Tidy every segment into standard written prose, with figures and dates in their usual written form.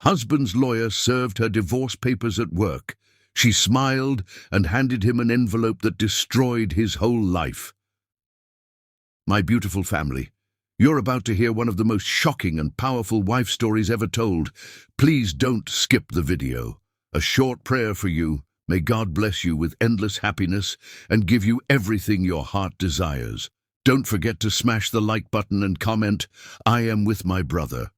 Husband's lawyer served her divorce papers at work. She smiled and handed him an envelope that destroyed his whole life. My beautiful family, you're about to hear one of the most shocking and powerful wife stories ever told. Please don't skip the video. A short prayer for you. May God bless you with endless happiness and give you everything your heart desires. Don't forget to smash the like button and comment, I am with my brother.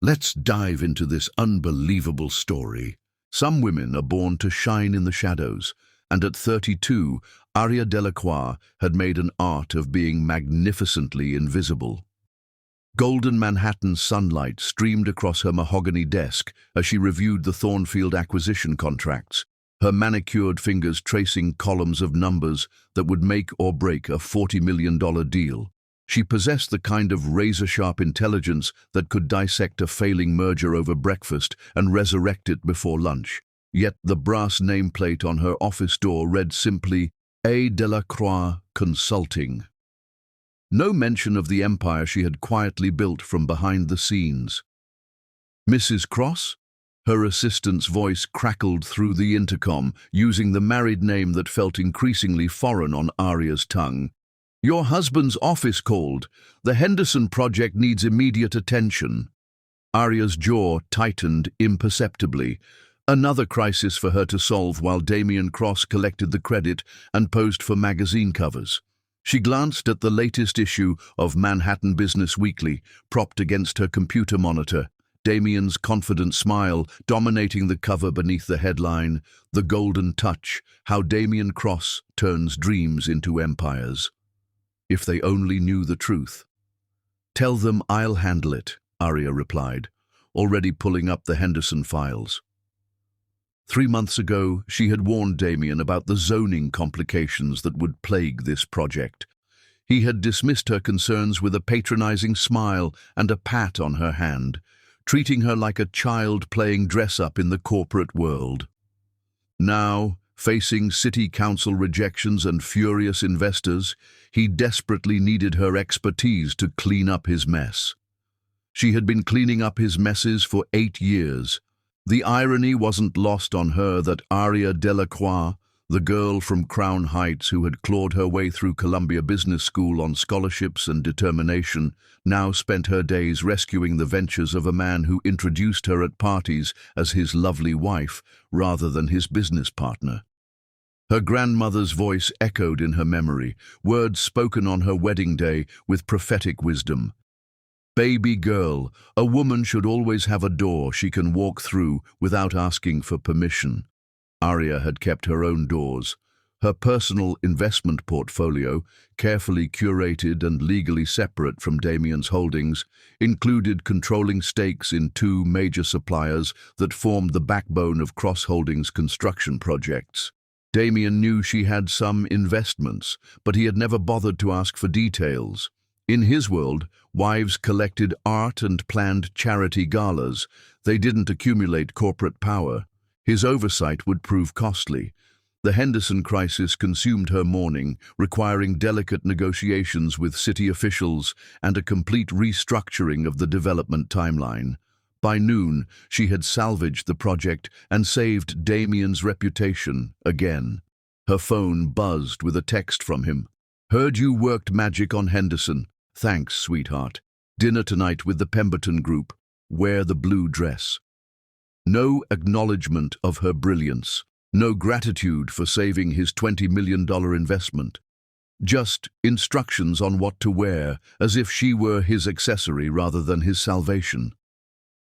Let's dive into this unbelievable story. Some women are born to shine in the shadows, and at 32, Aria Delacroix had made an art of being magnificently invisible. Golden Manhattan sunlight streamed across her mahogany desk as she reviewed the Thornfield acquisition contracts, her manicured fingers tracing columns of numbers that would make or break a $40 million deal. She possessed the kind of razor-sharp intelligence that could dissect a failing merger over breakfast and resurrect it before lunch. Yet the brass nameplate on her office door read simply, A. Delacroix Consulting. No mention of the empire she had quietly built from behind the scenes. Mrs. Cross? Her assistant's voice crackled through the intercom, using the married name that felt increasingly foreign on Aria's tongue. Your husband's office called. The Henderson project needs immediate attention. Aria's jaw tightened imperceptibly. Another crisis for her to solve while Damien Cross collected the credit and posed for magazine covers. She glanced at the latest issue of Manhattan Business Weekly, propped against her computer monitor. Damien's confident smile dominating the cover beneath the headline, The Golden Touch, How Damien Cross Turns Dreams into Empires. If they only knew the truth. Tell them I'll handle it, Aria replied, already pulling up the Henderson files. 3 months ago, she had warned Damien about the zoning complications that would plague this project. He had dismissed her concerns with a patronizing smile and a pat on her hand, treating her like a child playing dress-up in the corporate world. Now, facing city council rejections and furious investors, he desperately needed her expertise to clean up his mess. She had been cleaning up his messes for 8 years. The irony wasn't lost on her that Aria Delacroix, the girl from Crown Heights who had clawed her way through Columbia Business School on scholarships and determination, now spent her days rescuing the ventures of a man who introduced her at parties as his lovely wife rather than his business partner. Her grandmother's voice echoed in her memory, words spoken on her wedding day with prophetic wisdom. Baby girl, a woman should always have a door she can walk through without asking for permission. Aria had kept her own doors. Her personal investment portfolio, carefully curated and legally separate from Damien's holdings, included controlling stakes in 2 major suppliers that formed the backbone of Cross Holdings' construction projects. Damien knew she had some investments, but he had never bothered to ask for details. In his world, wives collected art and planned charity galas. They didn't accumulate corporate power. His oversight would prove costly. The Henderson crisis consumed her morning, requiring delicate negotiations with city officials and a complete restructuring of the development timeline. By noon, she had salvaged the project and saved Damien's reputation again. Her phone buzzed with a text from him. Heard you worked magic on Henderson. Thanks, sweetheart. Dinner tonight with the Pemberton Group. Wear the blue dress. No acknowledgement of her brilliance. No gratitude for saving his $20 million investment. Just instructions on what to wear, as if she were his accessory rather than his salvation.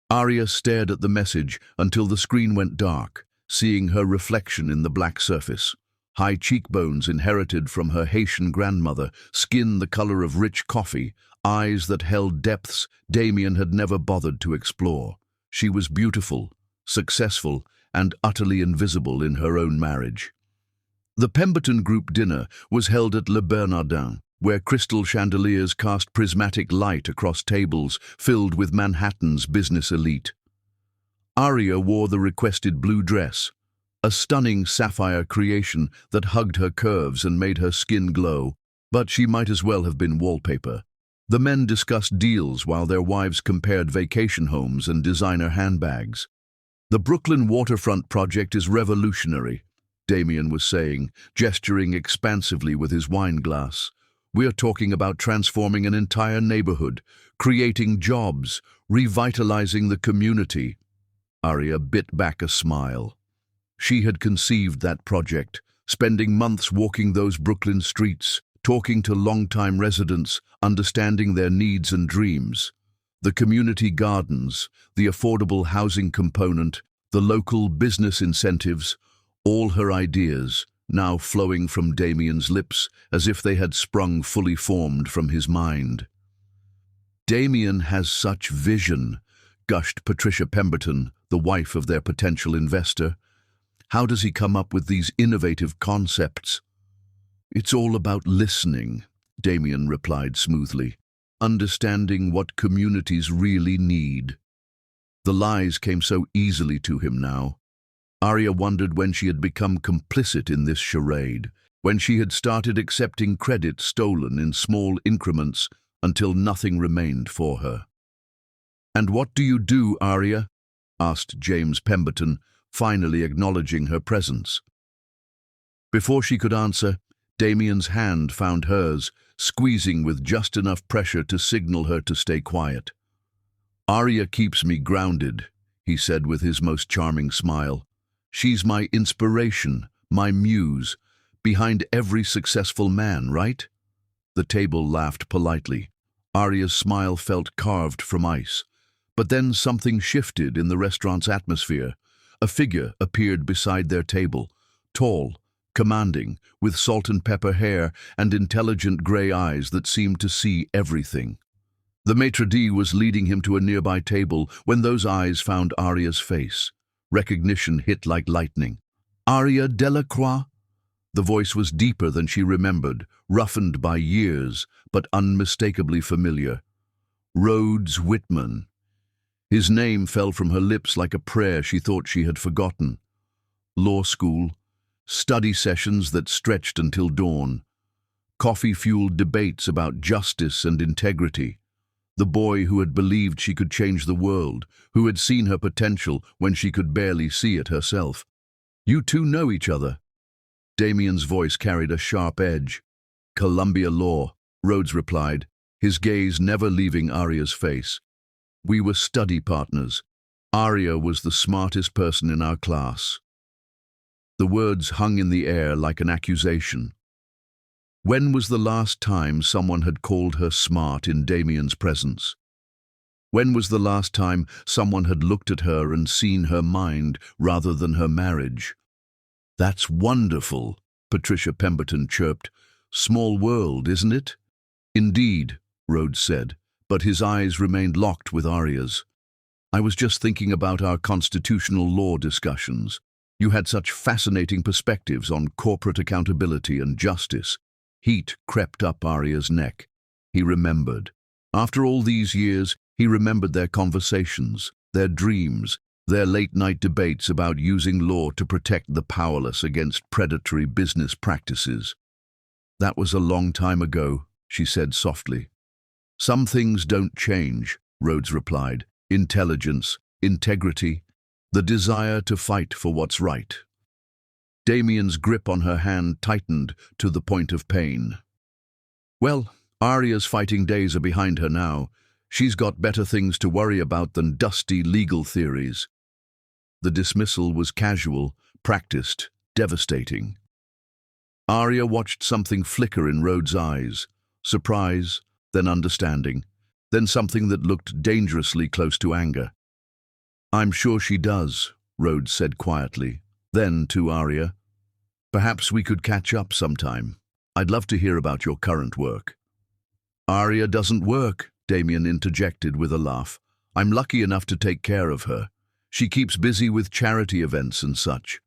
Aria stared at the message until the screen went dark, seeing her reflection in the black surface. High cheekbones inherited from her Haitian grandmother, skin the color of rich coffee, eyes that held depths Damien had never bothered to explore. She was beautiful, successful, and utterly invisible in her own marriage. The Pemberton Group dinner was held at Le Bernardin, where crystal chandeliers cast prismatic light across tables filled with Manhattan's business elite. Aria wore the requested blue dress, a stunning sapphire creation that hugged her curves and made her skin glow, but she might as well have been wallpaper. The men discussed deals while their wives compared vacation homes and designer handbags. "The Brooklyn waterfront project is revolutionary," Damien was saying, gesturing expansively with his wine glass. "We're talking about transforming an entire neighborhood, creating jobs, revitalizing the community." Arya bit back a smile. She had conceived that project, spending months walking those Brooklyn streets, talking to longtime residents, understanding their needs and dreams. The community gardens, the affordable housing component, the local business incentives, all her ideas, now flowing from Damien's lips as if they had sprung fully formed from his mind. "Damien has such vision," gushed Patricia Pemberton, the wife of their potential investor. "How does he come up with these innovative concepts?" "It's all about listening," Damien replied smoothly, "understanding what communities really need." The lies came so easily to him now. Arya wondered when she had become complicit in this charade, when she had started accepting credit stolen in small increments until nothing remained for her. "And what do you do, Arya?" asked James Pemberton, finally acknowledging her presence. Before she could answer, Damien's hand found hers, squeezing with just enough pressure to signal her to stay quiet. "Arya keeps me grounded," he said with his most charming smile. "She's my inspiration, my muse, behind every successful man, right?" The table laughed politely. Arya's smile felt carved from ice. But then something shifted in the restaurant's atmosphere. A figure appeared beside their table, tall, commanding, with salt and pepper hair and intelligent grey eyes that seemed to see everything. The maitre d' was leading him to a nearby table when those eyes found Arya's face. Recognition hit like lightning. "Arya Delacroix?" The voice was deeper than she remembered, roughened by years, but unmistakably familiar. Rhodes Whitman. His name fell from her lips like a prayer she thought she had forgotten. Law school, study sessions that stretched until dawn, coffee-fueled debates about justice and integrity. The boy who had believed she could change the world, who had seen her potential when she could barely see it herself. "You two know each other?" Damien's voice carried a sharp edge. "Columbia Law," Rhodes replied, his gaze never leaving Arya's face. "We were study partners. Arya was the smartest person in our class." The words hung in the air like an accusation. When was the last time someone had called her smart in Damien's presence? When was the last time someone had looked at her and seen her mind rather than her marriage? "That's wonderful," Patricia Pemberton chirped. "Small world, isn't it?" "Indeed," Rhodes said, but his eyes remained locked with Arya's. "I was just thinking about our constitutional law discussions. You had such fascinating perspectives on corporate accountability and justice." Heat crept up Arya's neck. He remembered. After all these years, he remembered their conversations, their dreams, their late-night debates about using law to protect the powerless against predatory business practices. "That was a long time ago," she said softly. "Some things don't change," Rhodes replied. "Intelligence, integrity, the desire to fight for what's right." Damien's grip on her hand tightened to the point of pain. "Well, Arya's fighting days are behind her now. She's got better things to worry about than dusty legal theories." The dismissal was casual, practiced, devastating. Arya watched something flicker in Rhodes' eyes. Surprise, then understanding, then something that looked dangerously close to anger. "I'm sure she does," Rhodes said quietly. Then, to Arya, "Perhaps we could catch up sometime. I'd love to hear about your current work." "Arya doesn't work," Damien interjected with a laugh. "I'm lucky enough to take care of her. She keeps busy with charity events and such."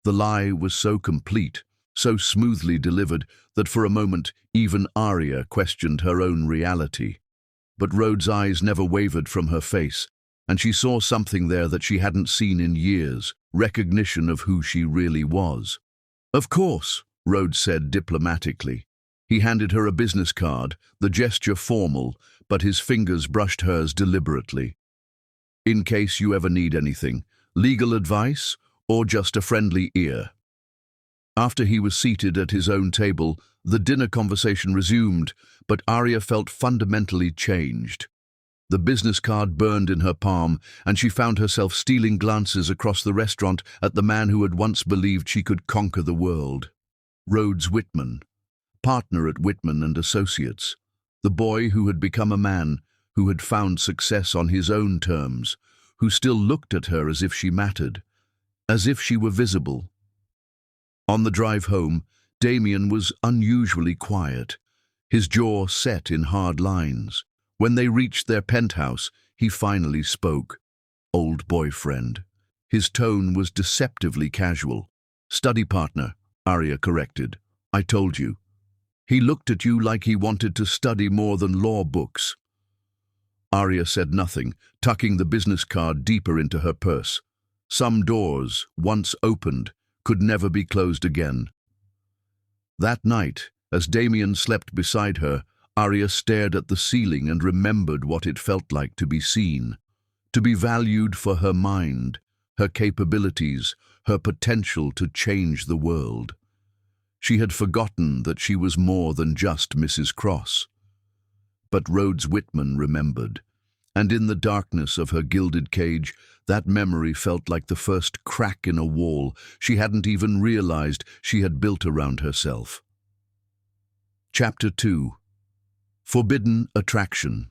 The lie was so complete, so smoothly delivered, that for a moment even Arya questioned her own reality. But Rhodes' eyes never wavered from her face, and she saw something there that she hadn't seen in years, recognition of who she really was. "Of course," Rhodes said diplomatically. He handed her a business card, the gesture formal, but his fingers brushed hers deliberately. In case you ever need anything, legal advice, or just a friendly ear. After he was seated at his own table, the dinner conversation resumed, but Arya felt fundamentally changed. The business card burned in her palm, and she found herself stealing glances across the restaurant at the man who had once believed she could conquer the world. Rhodes Whitman, partner at Whitman and Associates, the boy who had become a man, who had found success on his own terms, who still looked at her as if she mattered, as if she were visible. On the drive home, Damien was unusually quiet, his jaw set in hard lines. When they reached their penthouse, he finally spoke. Old boyfriend. His tone was deceptively casual. Study partner, Arya corrected. I told you. He looked at you like he wanted to study more than law books. Arya said nothing, tucking the business card deeper into her purse. Some doors, once opened, could never be closed again. That night, as Damien slept beside her, Arya stared at the ceiling and remembered what it felt like to be seen, to be valued for her mind, her capabilities, her potential to change the world. She had forgotten that she was more than just Mrs. Cross. But Rhodes Whitman remembered, and in the darkness of her gilded cage, that memory felt like the first crack in a wall she hadn't even realized she had built around herself. Chapter 2. Forbidden Attraction.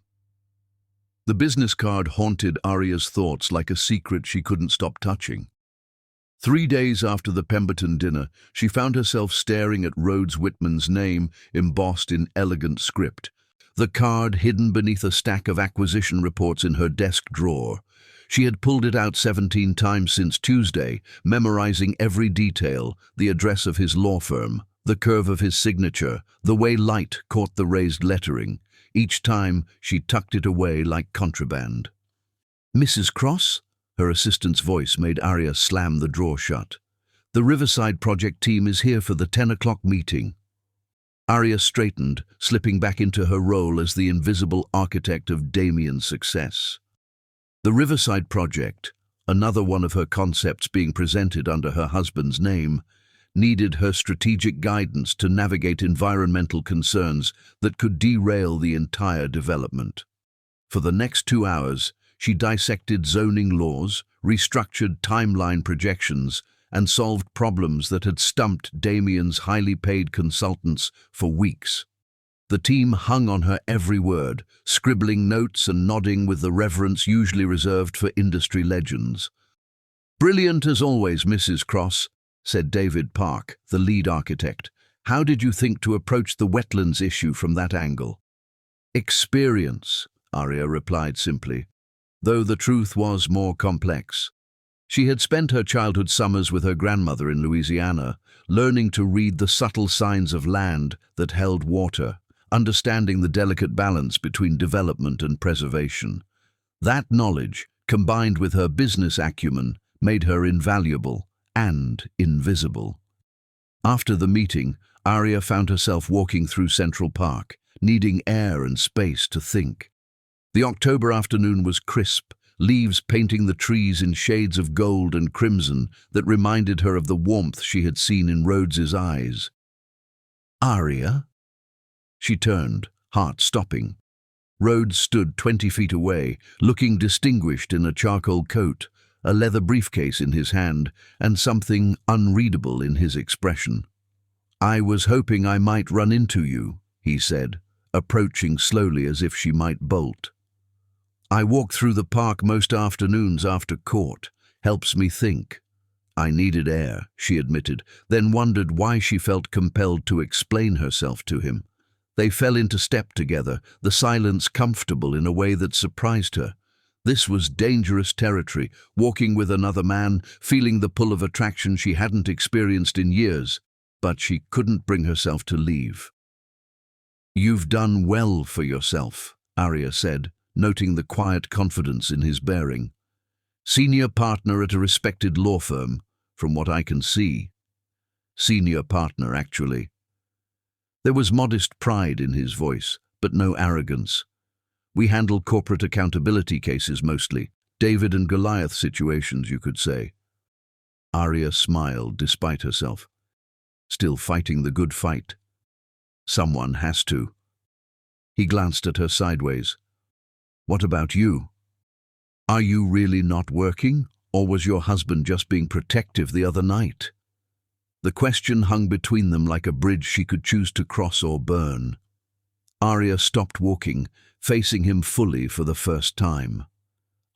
The business card haunted Arya's thoughts like a secret she couldn't stop touching. 3 days after the Pemberton dinner, she found herself staring at Rhodes Whitman's name embossed in elegant script, the card hidden beneath a stack of acquisition reports in her desk drawer. She had pulled it out 17 times since Tuesday, memorizing every detail, the address of his law firm, the curve of his signature, the way light caught the raised lettering. Each time, she tucked it away like contraband. Mrs. Cross? Her assistant's voice made Arya slam the drawer shut. The Riverside project team is here for the 10 o'clock meeting. Arya straightened, slipping back into her role as the invisible architect of Damien's success. The Riverside project, another one of her concepts being presented under her husband's name, needed her strategic guidance to navigate environmental concerns that could derail the entire development. For the next 2 hours, she dissected zoning laws, restructured timeline projections, and solved problems that had stumped Damien's highly paid consultants for weeks. The team hung on her every word, scribbling notes and nodding with the reverence usually reserved for industry legends. Brilliant as always, Mrs. Cross, said David Park, the lead architect. How did you think to approach the wetlands issue from that angle? Experience, Arya replied simply, though the truth was more complex. She had spent her childhood summers with her grandmother in Louisiana, learning to read the subtle signs of land that held water, understanding the delicate balance between development and preservation. That knowledge, combined with her business acumen, made her invaluable and invisible. After the meeting, Arya found herself walking through Central Park, needing air and space to think. The October afternoon was crisp, leaves painting the trees in shades of gold and crimson that reminded her of the warmth she had seen in Rhodes's eyes. Arya? She turned, heart stopping. Rhodes stood 20 feet away, looking distinguished in a charcoal coat, a leather briefcase in his hand, and something unreadable in his expression. I was hoping I might run into you, he said, approaching slowly as if she might bolt. I walk through the park most afternoons after court. Helps me think. I needed air, she admitted, then wondered why she felt compelled to explain herself to him. They fell into step together, the silence comfortable in a way that surprised her. This was dangerous territory, walking with another man, feeling the pull of attraction she hadn't experienced in years, but she couldn't bring herself to leave. You've done well for yourself, Arya said, noting the quiet confidence in his bearing. Senior partner at a respected law firm, from what I can see. Senior partner, actually. There was modest pride in his voice, but no arrogance. We handle corporate accountability cases mostly. David and Goliath situations, you could say. Arya smiled despite herself. Still fighting the good fight. Someone has to. He glanced at her sideways. What about you? Are you really not working, or was your husband just being protective the other night? The question hung between them like a bridge she could choose to cross or burn. Arya stopped walking, facing him fully for the first time.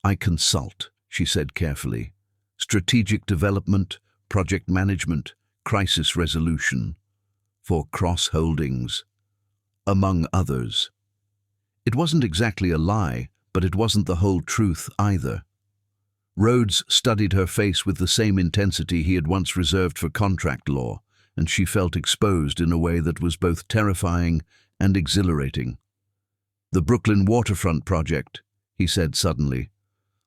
I consult, she said carefully. Strategic development, project management, crisis resolution. For cross-holdings. Among others. It wasn't exactly a lie, but it wasn't the whole truth either. Rhodes studied her face with the same intensity he had once reserved for contract law, and she felt exposed in a way that was both terrifying and exhilarating. The Brooklyn waterfront project, he said suddenly.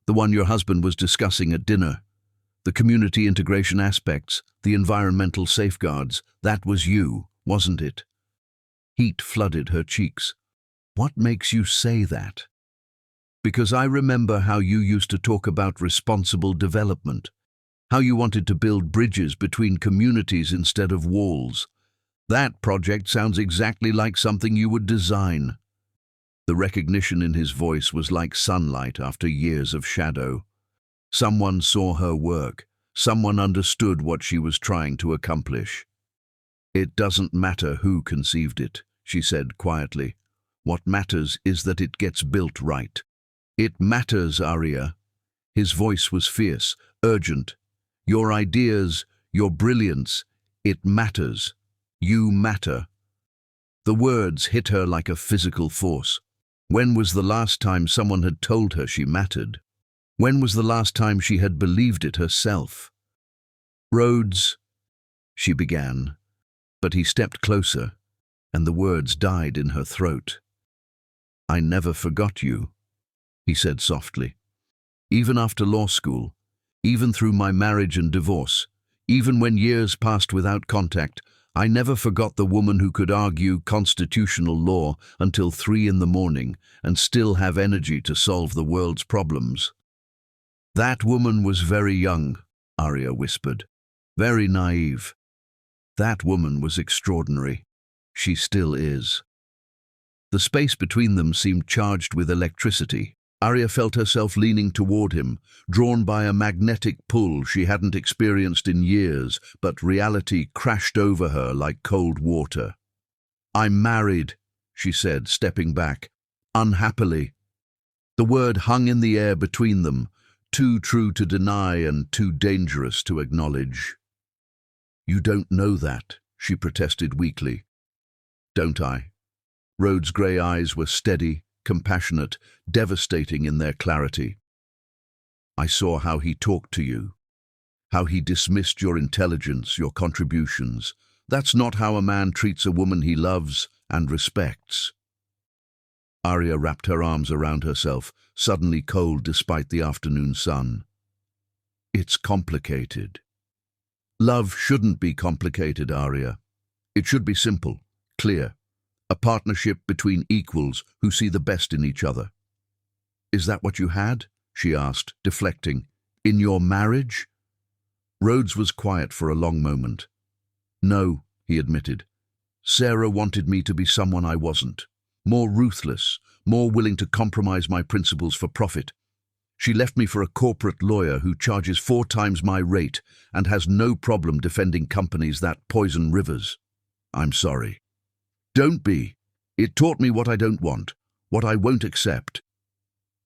The one your husband was discussing at dinner. The community integration aspects, the environmental safeguards, that was you, wasn't it? Heat flooded her cheeks. What makes you say that? Because I remember how you used to talk about responsible development, how you wanted to build bridges between communities instead of walls. That project sounds exactly like something you would design. The recognition in his voice was like sunlight after years of shadow. Someone saw her work. Someone understood what she was trying to accomplish. It doesn't matter who conceived it, she said quietly. What matters is that it gets built right. It matters, Arya. His voice was fierce, urgent. Your ideas, your brilliance, it matters. You matter. The words hit her like a physical force. When was the last time someone had told her she mattered? When was the last time she had believed it herself? Rhodes, she began, but he stepped closer, and the words died in her throat. I never forgot you, he said softly. Even after law school, even through my marriage and divorce, even when years passed without contact, I never forgot the woman who could argue constitutional law until 3 a.m. and still have energy to solve the world's problems. That woman was very young, Arya whispered. Very naive. That woman was extraordinary. She still is. The space between them seemed charged with electricity. Arya felt herself leaning toward him, drawn by a magnetic pull she hadn't experienced in years, but reality crashed over her like cold water. I'm married, she said, stepping back. Unhappily. The word hung in the air between them, too true to deny and too dangerous to acknowledge. You don't know that, she protested weakly. Don't I? Rhodes' grey eyes were steady, compassionate, devastating in their clarity. I saw how he talked to you, how he dismissed your intelligence, your contributions. That's not how a man treats a woman he loves and respects. Arya wrapped her arms around herself, suddenly cold despite the afternoon sun. It's complicated. Love shouldn't be complicated, Arya. It should be simple, clear. A partnership between equals who see the best in each other. Is that what you had? She asked, deflecting. In your marriage? Rhodes was quiet for a long moment. No, he admitted. Sarah wanted me to be someone I wasn't. More ruthless, more willing to compromise my principles for profit. She left me for a corporate lawyer who charges 4 times my rate and has no problem defending companies that poison rivers. I'm sorry. Don't be. It taught me what I don't want, what I won't accept.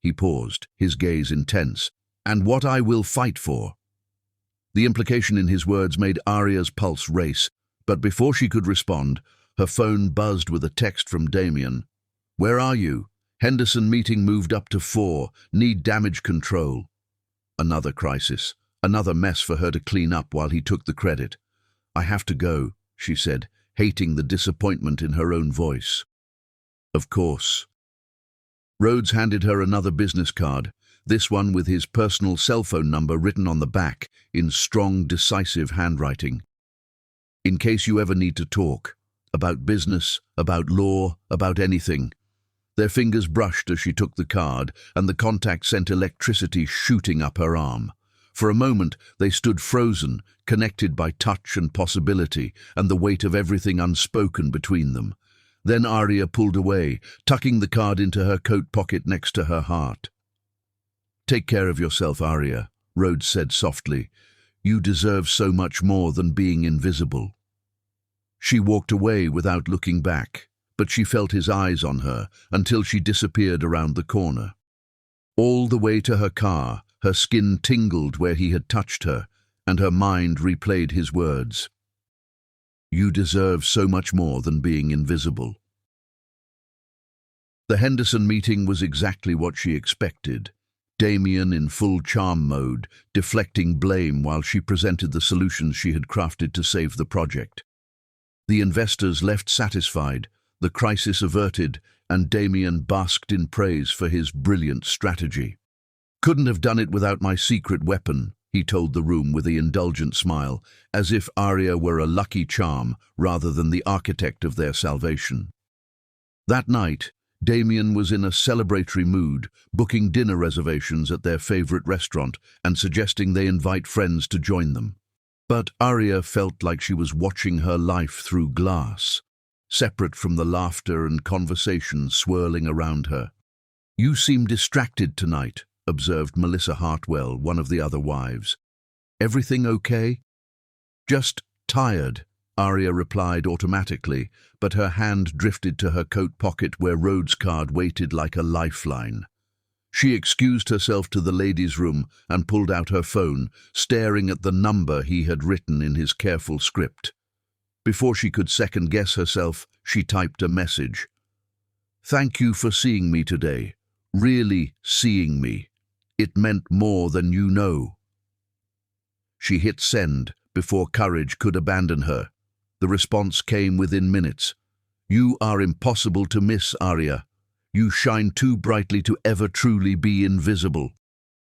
He paused, his gaze intense. And what I will fight for. The implication in his words made Arya's pulse race, but before she could respond, her phone buzzed with a text from Damien. Where are you? Henderson meeting moved up to 4, need damage control. Another crisis, another mess for her to clean up while he took the credit. I have to go, she said, hating the disappointment in her own voice. Of course. Rhodes handed her another business card, this one with his personal cell phone number written on the back in strong, decisive handwriting. In case you ever need to talk, about business, about law, about anything. Their fingers brushed as she took the card, and the contact sent electricity shooting up her arm. For a moment, they stood frozen, connected by touch and possibility, and the weight of everything unspoken between them. Then Arya pulled away, tucking the card into her coat pocket next to her heart. "Take care of yourself, Arya," Rhodes said softly. "You deserve so much more than being invisible." She walked away without looking back, but she felt his eyes on her until she disappeared around the corner. All the way to her car, her skin tingled where he had touched her, and her mind replayed his words. "You deserve so much more than being invisible." The Henderson meeting was exactly what she expected. Damien in full charm mode, deflecting blame while she presented the solutions she had crafted to save the project. The investors left satisfied, the crisis averted, and Damien basked in praise for his brilliant strategy. "Couldn't have done it without my secret weapon," he told the room with an indulgent smile, as if Arya were a lucky charm rather than the architect of their salvation. That night, Damien was in a celebratory mood, booking dinner reservations at their favorite restaurant and suggesting they invite friends to join them. But Arya felt like she was watching her life through glass, separate from the laughter and conversation swirling around her. "You seem distracted tonight," observed Melissa Hartwell, one of the other wives. "Everything okay?" "Just tired," Arya replied automatically, but her hand drifted to her coat pocket where Rhodes' card waited like a lifeline. She excused herself to the ladies' room and pulled out her phone, staring at the number he had written in his careful script. Before she could second-guess herself, she typed a message. "Thank you for seeing me today. Really seeing me. It meant more than you know." She hit send before courage could abandon her. The response came within minutes. "You are impossible to miss, Arya. You shine too brightly to ever truly be invisible."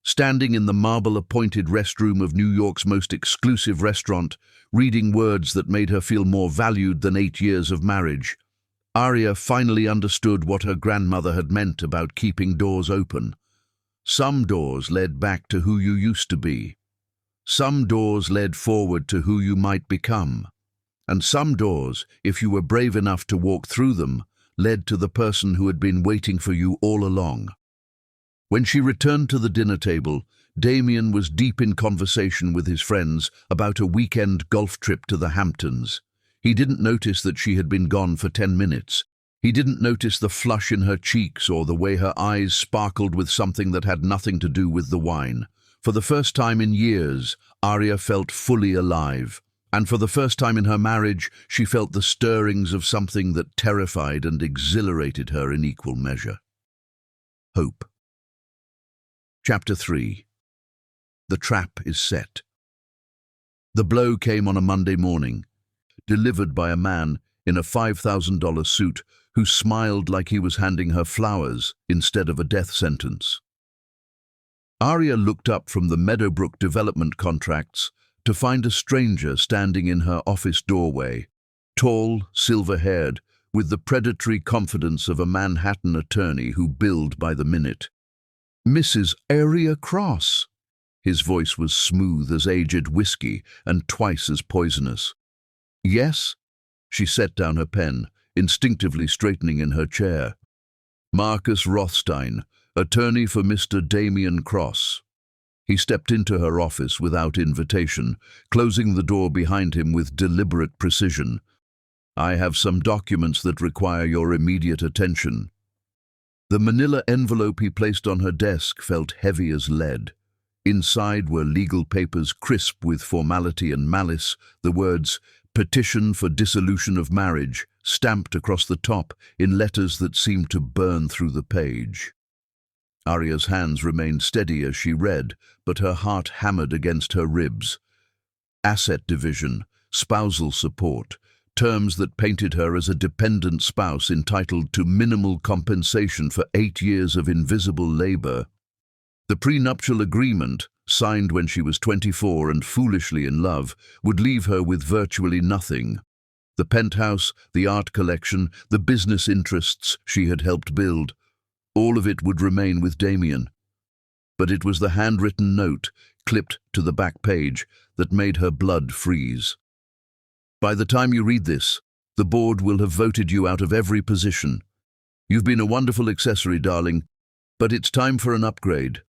Standing in the marble-appointed restroom of New York's most exclusive restaurant, reading words that made her feel more valued than 8 years of marriage, Arya finally understood what her grandmother had meant about keeping doors open. Some doors led back to who you used to be. Some doors led forward to who you might become. And some doors, if you were brave enough to walk through them, led to the person who had been waiting for you all along. When she returned to the dinner table, Damien was deep in conversation with his friends about a weekend golf trip to the Hamptons. He didn't notice that she had been gone for 10 minutes. He didn't notice the flush in her cheeks or the way her eyes sparkled with something that had nothing to do with the wine. For the first time in years, Arya felt fully alive. And for the first time in her marriage, she felt the stirrings of something that terrified and exhilarated her in equal measure. Hope. Chapter 3. The trap is set. The blow came on a Monday morning, delivered by a man in a $5,000 suit who smiled like he was handing her flowers instead of a death sentence. Arya looked up from the Meadowbrook development contracts to find a stranger standing in her office doorway, tall, silver-haired, with the predatory confidence of a Manhattan attorney who billed by the minute. "Mrs. Arya Cross." His voice was smooth as aged whiskey and twice as poisonous. "Yes?" She set down her pen, instinctively straightening in her chair. "Marcus Rothstein, attorney for Mr. Damien Cross." He stepped into her office without invitation, closing the door behind him with deliberate precision. "I have some documents that require your immediate attention." The manila envelope he placed on her desk felt heavy as lead. Inside were legal papers crisp with formality and malice, the words, "Petition for Dissolution of Marriage," stamped across the top in letters that seemed to burn through the page. Arya's hands remained steady as she read, but her heart hammered against her ribs. Asset division, spousal support, terms that painted her as a dependent spouse entitled to minimal compensation for 8 years of invisible labor. The prenuptial agreement, signed when she was 24 and foolishly in love, would leave her with virtually nothing. The penthouse, the art collection, the business interests she had helped build, all of it would remain with Damien. But it was the handwritten note, clipped to the back page, that made her blood freeze. By the time you read this, the board will have voted you out of every position. You've been a wonderful accessory, darling, but it's time for an upgrade.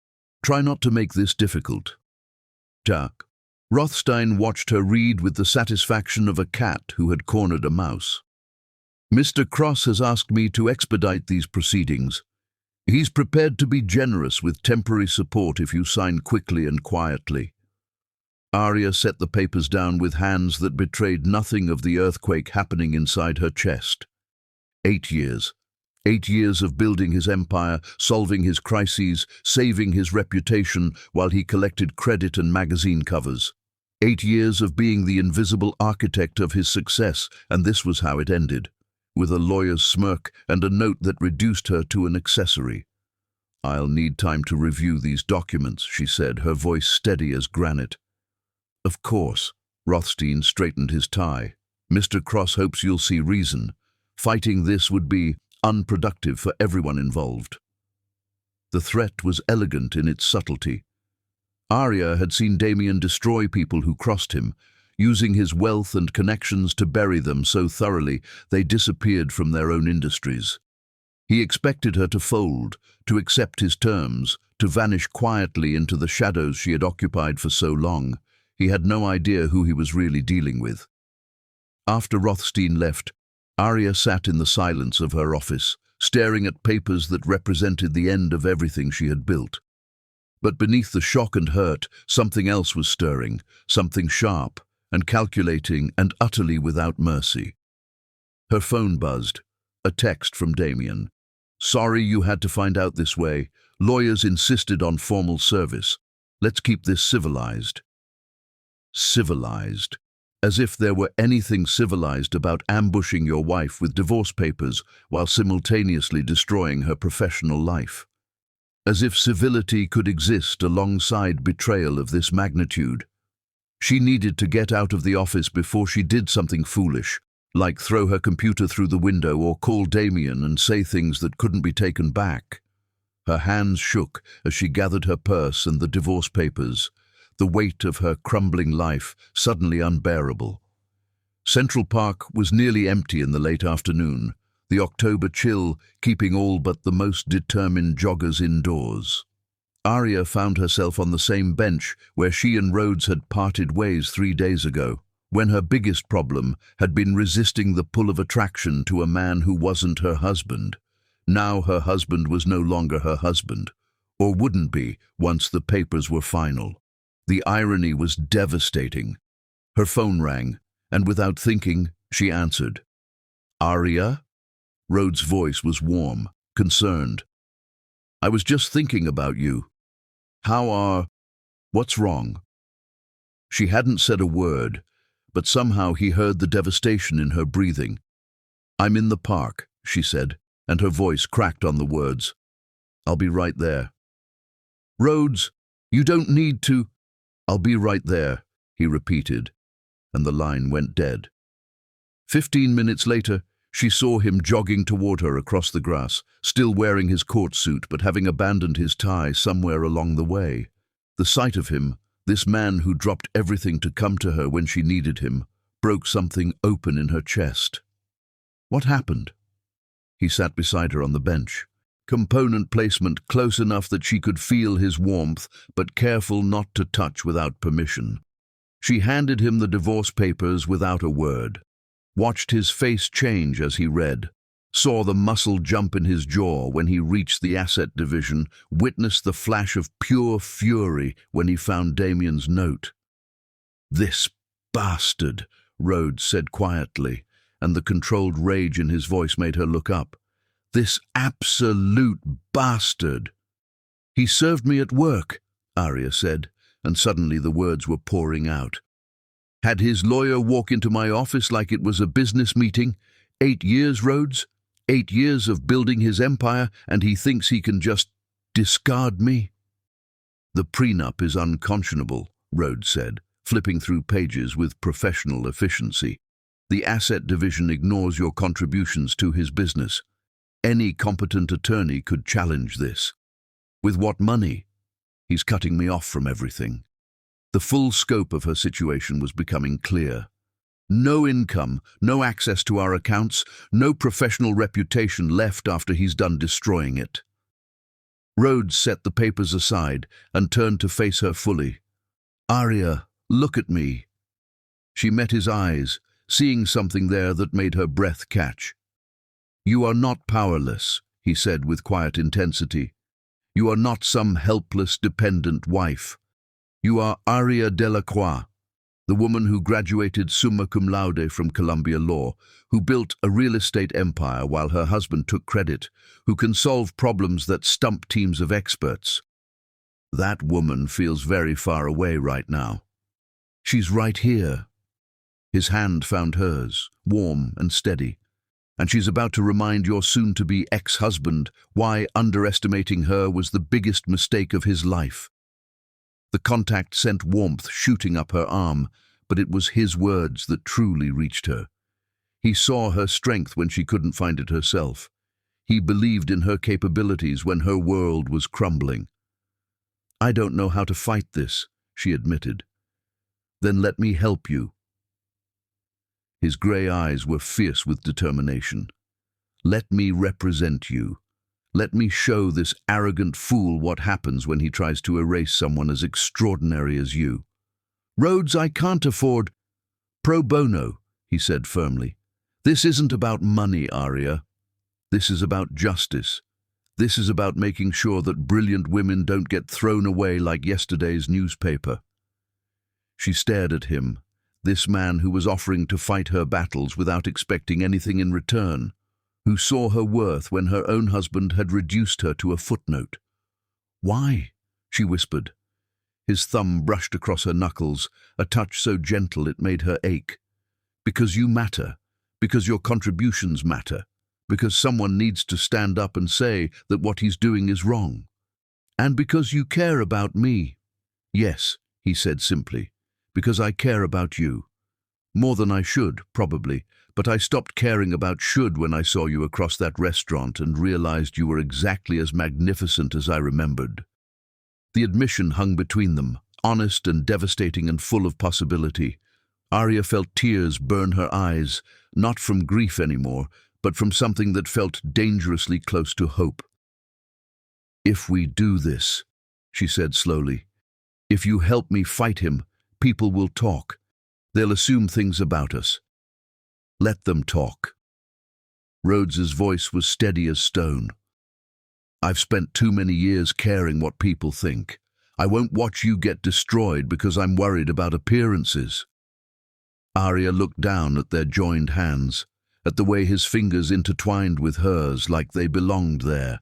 Try not to make this difficult. Jack. Rothstein watched her read with the satisfaction of a cat who had cornered a mouse. Mr. Cross has asked me to expedite these proceedings. He's prepared to be generous with temporary support if you sign quickly and quietly. Arya set the papers down with hands that betrayed nothing of the earthquake happening inside her chest. 8 years. 8 years of building his empire, solving his crises, saving his reputation while he collected credit and magazine covers. 8 years of being the invisible architect of his success, and this was how it ended, with a lawyer's smirk and a note that reduced her to an accessory. "I'll need time to review these documents," she said, her voice steady as granite. "Of course." Rothstein straightened his tie. "Mr. Cross hopes you'll see reason. Fighting this would be unproductive for everyone involved." The threat was elegant in its subtlety. Arya had seen Damien destroy people who crossed him, using his wealth and connections to bury them so thoroughly they disappeared from their own industries. He expected her to fold, to accept his terms, to vanish quietly into the shadows she had occupied for so long. He had no idea who he was really dealing with. After Rothstein left, Arya sat in the silence of her office, staring at papers that represented the end of everything she had built. But beneath the shock and hurt, something else was stirring, something sharp and calculating and utterly without mercy. Her phone buzzed, a text from Damien. "Sorry you had to find out this way. Lawyers insisted on formal service. Let's keep this civilized." Civilized. As if there were anything civilized about ambushing your wife with divorce papers while simultaneously destroying her professional life. As if civility could exist alongside betrayal of this magnitude. She needed to get out of the office before she did something foolish, like throw her computer through the window or call Damien and say things that couldn't be taken back. Her hands shook as she gathered her purse and the divorce papers, the weight of her crumbling life suddenly unbearable. Central Park was nearly empty in the late afternoon, the October chill keeping all but the most determined joggers indoors. Arya found herself on the same bench where she and Rhodes had parted ways 3 days ago, when her biggest problem had been resisting the pull of attraction to a man who wasn't her husband. Now her husband was no longer her husband, or wouldn't be once the papers were final. The irony was devastating. Her phone rang, and without thinking, she answered. "Arya?" Rhodes' voice was warm, concerned. "I was just thinking about you. What's wrong?" She hadn't said a word, but somehow he heard the devastation in her breathing. "I'm in the park," she said, and her voice cracked on the words. "I'll be right there." "Rhodes, you don't need to—" "I'll be right there," he repeated, and the line went dead. 15 minutes later, she saw him jogging toward her across the grass, still wearing his court suit but having abandoned his tie somewhere along the way. The sight of him, this man who dropped everything to come to her when she needed him, broke something open in her chest. What happened? He sat beside her on the bench. Component placement close enough that she could feel his warmth, but careful not to touch without permission. She handed him the divorce papers without a word, watched his face change as he read, saw the muscle jump in his jaw when he reached the asset division, witnessed the flash of pure fury when he found Damien's note. "This bastard," Rhodes said quietly, and the controlled rage in his voice made her look up. "This absolute bastard." "He served me at work," Arya said, and suddenly the words were pouring out. "Had his lawyer walk into my office like it was a business meeting. 8 years, Rhodes. 8 years of building his empire, and he thinks he can just discard me?" "The prenup is unconscionable," Rhodes said, flipping through pages with professional efficiency. The asset division ignores your contributions to his business. Any competent attorney could challenge this. With what money? He's cutting me off from everything. The full scope of her situation was becoming clear. No income, no access to our accounts, no professional reputation left after he's done destroying it. Rhodes set the papers aside and turned to face her fully. "Arya, look at me." She met his eyes, seeing something there that made her breath catch. "You are not powerless," he said with quiet intensity. "You are not some helpless, dependent wife. You are Arya Delacroix, the woman who graduated summa cum laude from Columbia Law, who built a real estate empire while her husband took credit, who can solve problems that stump teams of experts. That woman feels very far away right now. She's right here." His hand found hers, warm and steady. "And she's about to remind your soon-to-be ex-husband why underestimating her was the biggest mistake of his life." The contact sent warmth shooting up her arm, but it was his words that truly reached her. He saw her strength when she couldn't find it herself. He believed in her capabilities when her world was crumbling. "I don't know how to fight this," she admitted. "Then let me help you." His grey eyes were fierce with determination. "Let me represent you. Let me show this arrogant fool what happens when he tries to erase someone as extraordinary as you." "Rhodes, I can't afford—" "Pro bono," he said firmly. "This isn't about money, Arya. This is about justice. This is about making sure that brilliant women don't get thrown away like yesterday's newspaper." She stared at him, this man who was offering to fight her battles without expecting anything in return, who saw her worth when her own husband had reduced her to a footnote. "Why?" she whispered. His thumb brushed across her knuckles, a touch so gentle it made her ache. "Because you matter. Because your contributions matter. Because someone needs to stand up and say that what he's doing is wrong. And because you care about me." "Yes," he said simply. "Because I care about you. More than I should, probably, but I stopped caring about should when I saw you across that restaurant and realized you were exactly as magnificent as I remembered." The admission hung between them, honest and devastating and full of possibility. Arya felt tears burn her eyes, not from grief anymore, but from something that felt dangerously close to hope. "If we do this," she said slowly, "if you help me fight him, people will talk. They'll assume things about us. Let them talk." Rhodes's voice was steady as stone. "I've spent too many years caring what people think. I won't watch you get destroyed because I'm worried about appearances." Arya looked down at their joined hands, at the way his fingers intertwined with hers like they belonged there.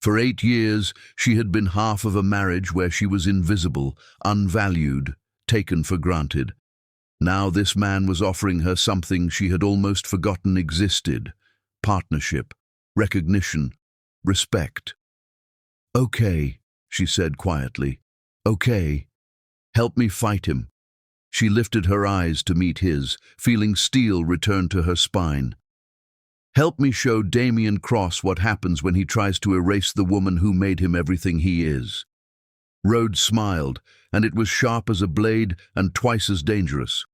For 8 years, she had been half of a marriage where she was invisible, unvalued, taken for granted. Now this man was offering her something she had almost forgotten existed: partnership, recognition, respect. "Okay," she said quietly. "Okay. Help me fight him." She lifted her eyes to meet his, feeling steel return to her spine. "Help me show Damian Cross what happens when he tries to erase the woman who made him everything he is." Rhodes smiled, and it was sharp as a blade and twice as dangerous.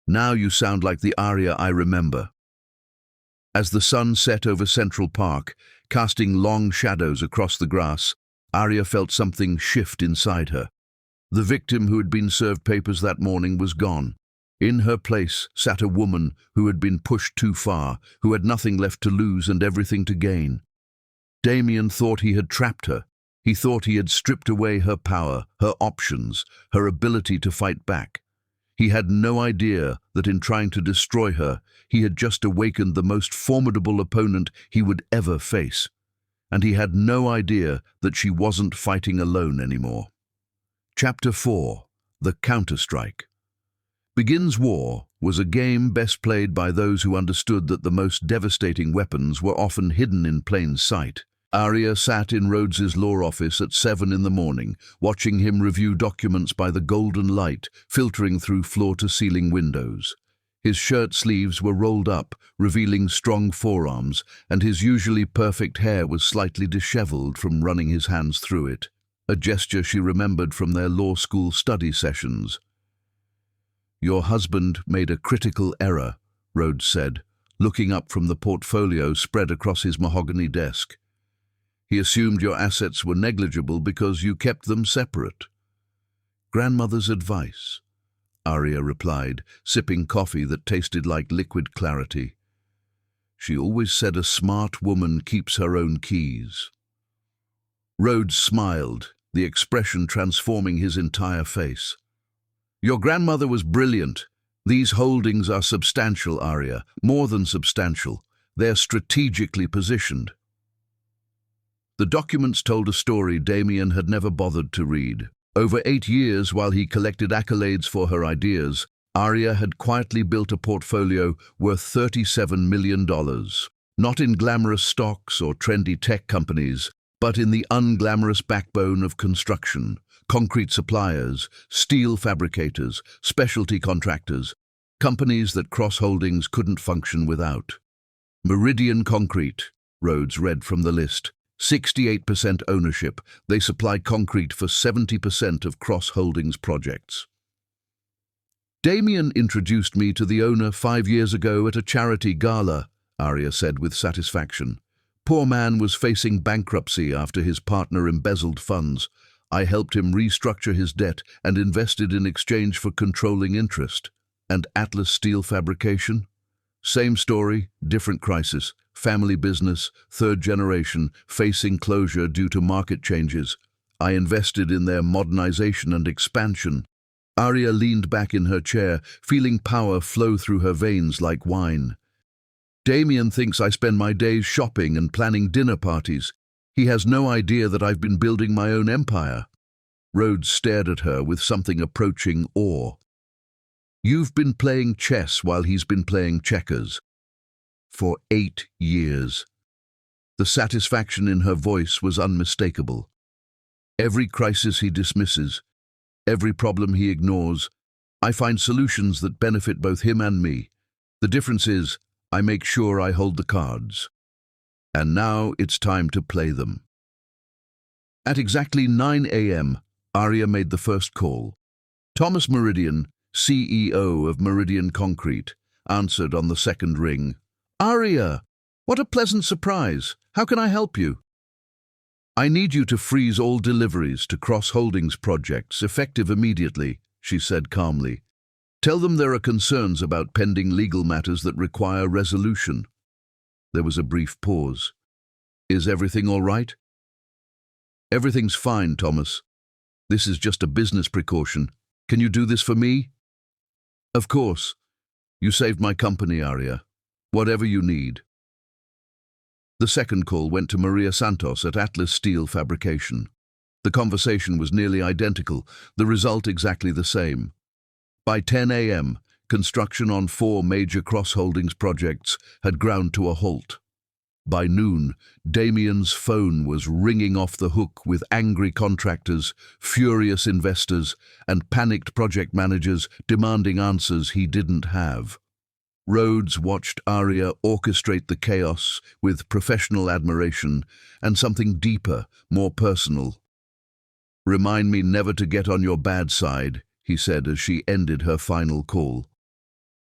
"Now you sound like the Arya I remember." As the sun set over Central Park, casting long shadows across the grass, Arya felt something shift inside her. The victim who had been served papers that morning was gone. In her place sat a woman who had been pushed too far, who had nothing left to lose and everything to gain. Damian thought he had trapped her. He thought he had stripped away her power, her options, her ability to fight back. He had no idea that in trying to destroy her, he had just awakened the most formidable opponent he would ever face. And he had no idea that she wasn't fighting alone anymore. Chapter 4. The Counter-Strike. Begins War was a game best played by those who understood that the most devastating weapons were often hidden in plain sight. Arya sat in Rhodes's law office at 7 in the morning, watching him review documents by the golden light filtering through floor-to-ceiling windows. His shirt sleeves were rolled up, revealing strong forearms, and his usually perfect hair was slightly disheveled from running his hands through it, a gesture she remembered from their law school study sessions. "Your husband made a critical error," Rhodes said, looking up from the portfolio spread across his mahogany desk. "He assumed your assets were negligible because you kept them separate." "Grandmother's advice," Arya replied, sipping coffee that tasted like liquid clarity. "She always said a smart woman keeps her own keys." Rhodes smiled, the expression transforming his entire face. "Your grandmother was brilliant. These holdings are substantial, Arya, more than substantial. They're strategically positioned." The documents told a story Damien had never bothered to read. Over 8 years, while he collected accolades for her ideas, Arya had quietly built a portfolio worth $37 million. Not in glamorous stocks or trendy tech companies, but in the unglamorous backbone of construction: concrete suppliers, steel fabricators, specialty contractors, companies that Cross Holdings couldn't function without. Meridian Concrete, Rhodes read from the list. 68% ownership. They supply concrete for 70% of Cross Holdings projects. "Damien introduced me to the owner 5 years ago at a charity gala," Arya said with satisfaction. "Poor man was facing bankruptcy after his partner embezzled funds. I helped him restructure his debt and invested in exchange for controlling interest." "And Atlas Steel Fabrication?" "Same story, different crisis. Family business, 3rd generation, facing closure due to market changes. I invested in their modernization and expansion." Arya leaned back in her chair, feeling power flow through her veins like wine. "Damien thinks I spend my days shopping and planning dinner parties. He has no idea that I've been building my own empire." Rhodes stared at her with something approaching awe. "You've been playing chess while he's been playing checkers. For 8 years. The satisfaction in her voice was unmistakable. "Every crisis he dismisses, every problem he ignores, I find solutions that benefit both him and me. The difference is, I make sure I hold the cards. And now it's time to play them." At exactly 9 a.m., Arya made the first call. Thomas Meridian, CEO of Meridian Concrete, answered on the second ring. "Arya, what a pleasant surprise. How can I help you?" "I need you to freeze all deliveries to Cross Holdings projects, effective immediately," she said calmly. "Tell them there are concerns about pending legal matters that require resolution." There was a brief pause. "Is everything all right?" "Everything's fine, Thomas. This is just a business precaution. Can you do this for me?" "Of course. You saved my company, Arya. Whatever you need." The second call went to Maria Santos at Atlas Steel Fabrication. The conversation was nearly identical, the result exactly the same. By 10 a.m., construction on 4 major Cross Holdings projects had ground to a halt. By noon, Damien's phone was ringing off the hook with angry contractors, furious investors, and panicked project managers demanding answers he didn't have. Rhodes watched Arya orchestrate the chaos with professional admiration and something deeper, more personal. "Remind me never to get on your bad side," he said as she ended her final call.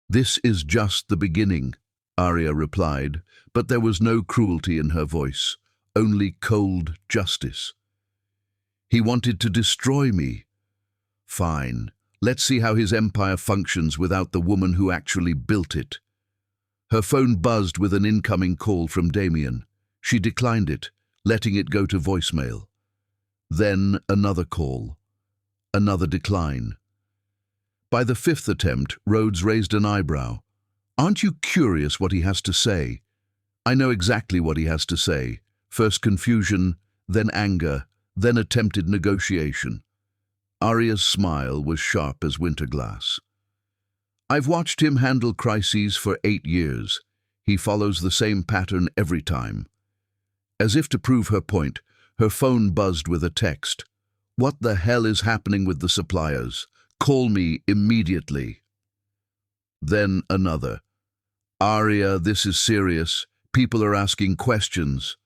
"This is just the beginning," Arya replied, but there was no cruelty in her voice, only cold justice. "He wanted to destroy me. Fine. Let's see how his empire functions without the woman who actually built it." Her phone buzzed with an incoming call from Damien. She declined it, letting it go to voicemail. Then another call. Another decline. By the 5th attempt, Rhodes raised an eyebrow. "Aren't you curious what he has to say?" "I know exactly what he has to say. First confusion, then anger, then attempted negotiation." Arya's smile was sharp as winter glass. "I've watched him handle crises for 8 years. He follows the same pattern every time." As if to prove her point, her phone buzzed with a text. "What the hell is happening with the suppliers? Call me immediately." Then another. "Arya, this is serious. People are asking questions."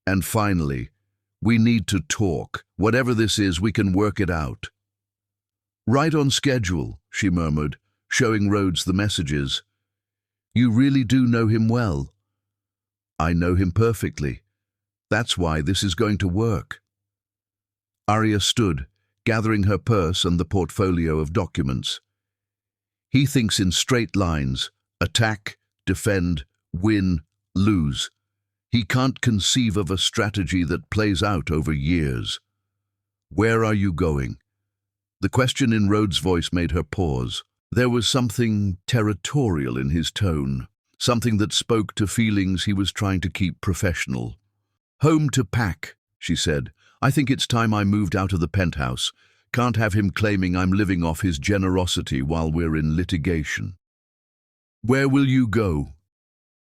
And finally, "We need to talk. Whatever this is, we can work it out." "Right on schedule," she murmured, showing Rhodes the messages. "You really do know him well." "I know him perfectly. That's why this is going to work." Arya stood, gathering her purse and the portfolio of documents. "He thinks in straight lines: attack, defend, win, lose. He can't conceive of a strategy that plays out over years." "Where are you going?" The question in Rhodes' voice made her pause. There was something territorial in his tone, something that spoke to feelings he was trying to keep professional. "Home to Pack," she said. "I think it's time I moved out of the penthouse. Can't have him claiming I'm living off his generosity while we're in litigation." "Where will you go?"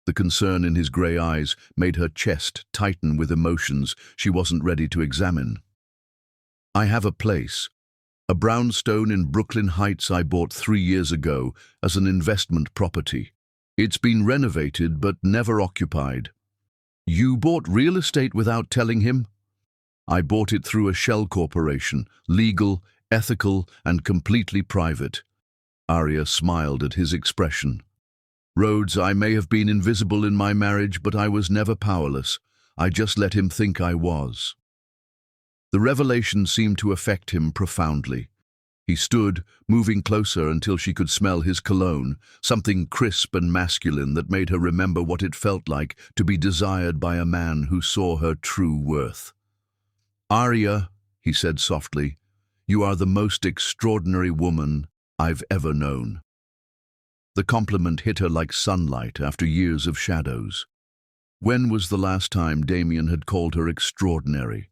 The concern in his grey eyes made her chest tighten with emotions she wasn't ready to examine. "I have a place. A brownstone in Brooklyn Heights I bought 3 years ago as an investment property. It's been renovated but never occupied." "You bought real estate without telling him?" "I bought it through a shell corporation, legal, ethical, and completely private." Arya smiled at his expression. "Rhodes, I may have been invisible in my marriage, but I was never powerless. I just let him think I was." The revelation seemed to affect him profoundly. He stood, moving closer until she could smell his cologne, something crisp and masculine that made her remember what it felt like to be desired by a man who saw her true worth. "Arya," he said softly, "you are the most extraordinary woman I've ever known." The compliment hit her like sunlight after years of shadows. When was the last time Damien had called her extraordinary?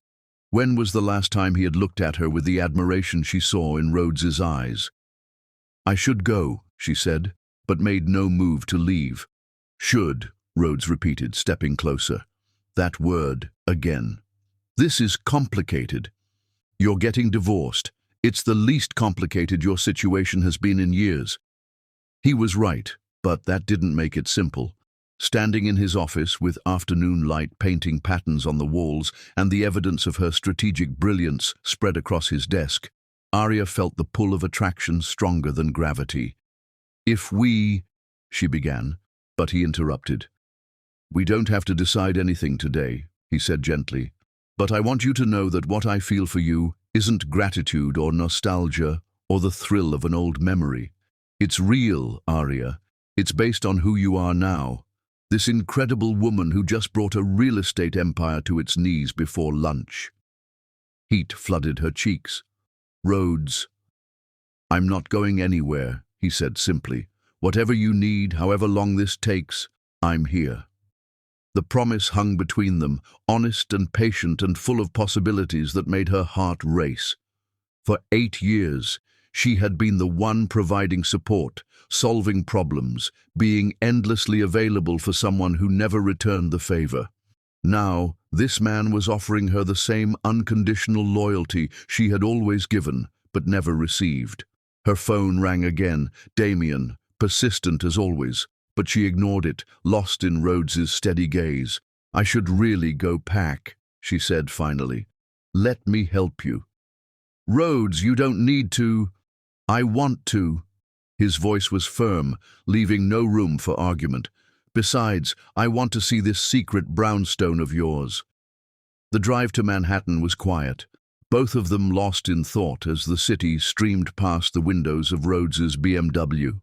When was the last time he had looked at her with the admiration she saw in Rhodes's eyes? "I should go," she said, but made no move to leave. "Should," Rhodes repeated, stepping closer. That word again. "This is complicated. You're getting divorced. It's the least complicated your situation has been in years." He was right, but that didn't make it simple. Standing in his office with afternoon light painting patterns on the walls and the evidence of her strategic brilliance spread across his desk, Arya felt the pull of attraction stronger than gravity. "If we—" she began, but he interrupted. "We don't have to decide anything today," he said gently. "But I want you to know that what I feel for you isn't gratitude or nostalgia or the thrill of an old memory. It's real, Arya. It's based on who you are now. This incredible woman who just brought a real estate empire to its knees before lunch." Heat flooded her cheeks. "Rhodes." "I'm not going anywhere," he said simply. "Whatever you need, however long this takes, I'm here." The promise hung between them, honest and patient and full of possibilities that made her heart race. For 8 years, she had been the one providing support, solving problems, being endlessly available for someone who never returned the favor. Now, this man was offering her the same unconditional loyalty she had always given, but never received. Her phone rang again, Damien, persistent as always, but she ignored it, lost in Rhodes's steady gaze. "I should really go pack," she said finally. "Let me help you." "Rhodes, you don't need to." "I want to." His voice was firm, leaving no room for argument. "Besides, I want to see this secret brownstone of yours." The drive to Manhattan was quiet, both of them lost in thought as the city streamed past the windows of Rhodes's BMW.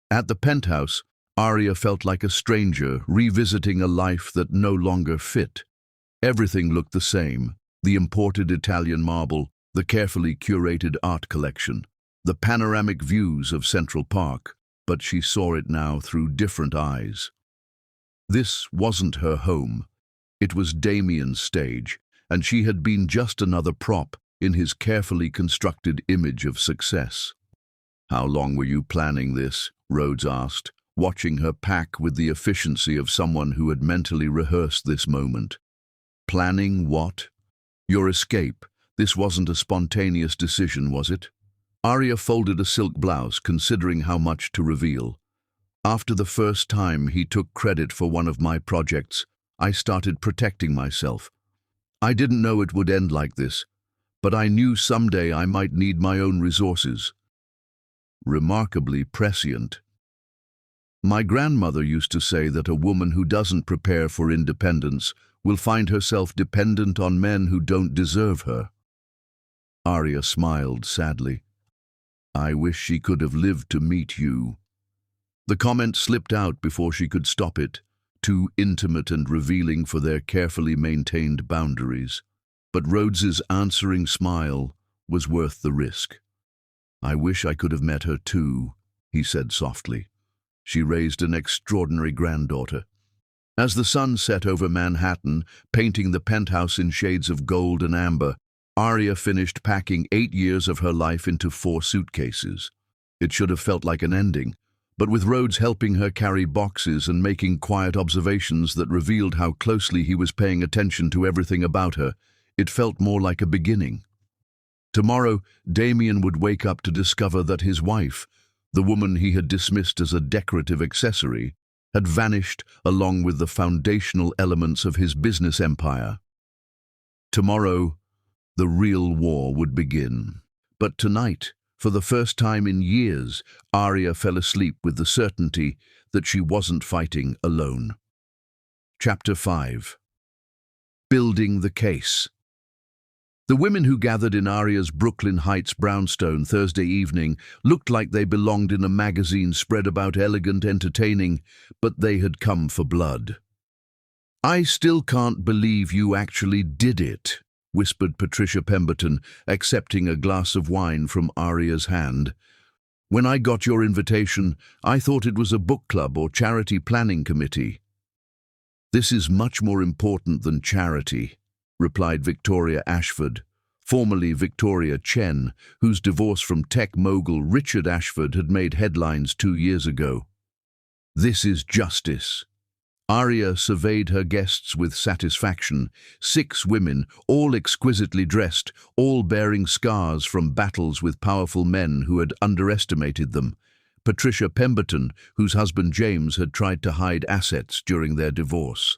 At the penthouse, Arya felt like a stranger revisiting a life that no longer fit. Everything looked the same: the imported Italian marble, the carefully curated art collection, the panoramic views of Central Park, but she saw it now through different eyes. This wasn't her home. It was Damien's stage, and she had been just another prop in his carefully constructed image of success. "How long were you planning this?" Rhodes asked, watching her pack with the efficiency of someone who had mentally rehearsed this moment. "Planning what?" "Your escape. This wasn't a spontaneous decision, was it?" Arya folded a silk blouse, considering how much to reveal. After the first time he took credit for one of my projects, I started protecting myself. I didn't know it would end like this, but I knew someday I might need my own resources. Remarkably prescient. My grandmother used to say that a woman who doesn't prepare for independence will find herself dependent on men who don't deserve her. Arya smiled sadly. I wish she could have lived to meet you. The comment slipped out before she could stop it, too intimate and revealing for their carefully maintained boundaries. But Rhodes's answering smile was worth the risk. I wish I could have met her too, he said softly. She raised an extraordinary granddaughter. As the sun set over Manhattan, painting the penthouse in shades of gold and amber, Arya finished packing 8 years of her life into 4 suitcases. It should have felt like an ending, but with Rhodes helping her carry boxes and making quiet observations that revealed how closely he was paying attention to everything about her, it felt more like a beginning. Tomorrow, Damien would wake up to discover that his wife, the woman he had dismissed as a decorative accessory, had vanished along with the foundational elements of his business empire. Tomorrow, the real war would begin. But tonight, for the first time in years, Arya fell asleep with the certainty that she wasn't fighting alone. Chapter 5. Building the Case. The women who gathered in Arya's Brooklyn Heights brownstone Thursday evening looked like they belonged in a magazine spread about elegant entertaining, but they had come for blood. I still can't believe you actually did it, whispered Patricia Pemberton, accepting a glass of wine from Arya's hand. When I got your invitation, I thought it was a book club or charity planning committee. This is much more important than charity, replied Victoria Ashford, formerly Victoria Chen, whose divorce from tech mogul Richard Ashford had made headlines 2 years ago. This is justice. Arya surveyed her guests with satisfaction. 6 women, all exquisitely dressed, all bearing scars from battles with powerful men who had underestimated them. Patricia Pemberton, whose husband James had tried to hide assets during their divorce.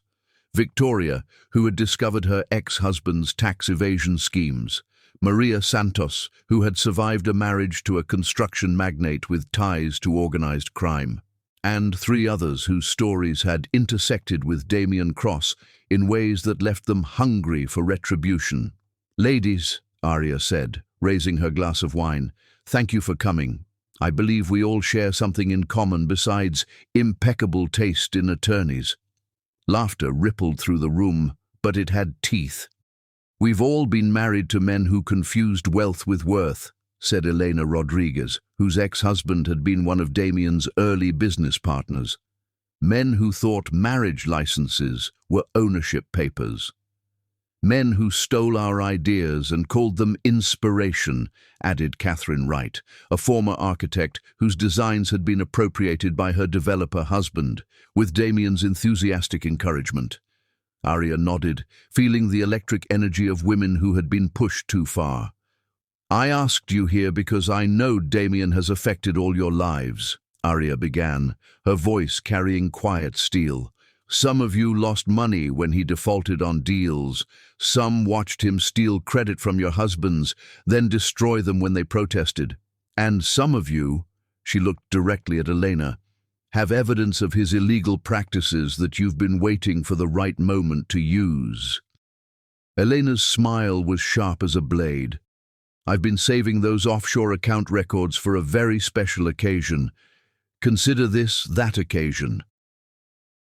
Victoria, who had discovered her ex-husband's tax evasion schemes. Maria Santos, who had survived a marriage to a construction magnate with ties to organized crime. And 3 others whose stories had intersected with Damien Cross in ways that left them hungry for retribution. Ladies, Arya said, raising her glass of wine, thank you for coming. I believe we all share something in common besides impeccable taste in attorneys. Laughter rippled through the room, but it had teeth. We've all been married to men who confused wealth with worth, said Elena Rodriguez, whose ex-husband had been one of Damien's early business partners. Men who thought marriage licenses were ownership papers. Men who stole our ideas and called them inspiration, added Catherine Wright, a former architect whose designs had been appropriated by her developer husband, with Damien's enthusiastic encouragement. Arya nodded, feeling the electric energy of women who had been pushed too far. I asked you here because I know Damien has affected all your lives, Arya began, her voice carrying quiet steel. Some of you lost money when he defaulted on deals. Some watched him steal credit from your husbands, then destroy them when they protested. And some of you, she looked directly at Elena, have evidence of his illegal practices that you've been waiting for the right moment to use. Elena's smile was sharp as a blade. I've been saving those offshore account records for a very special occasion. Consider this that occasion.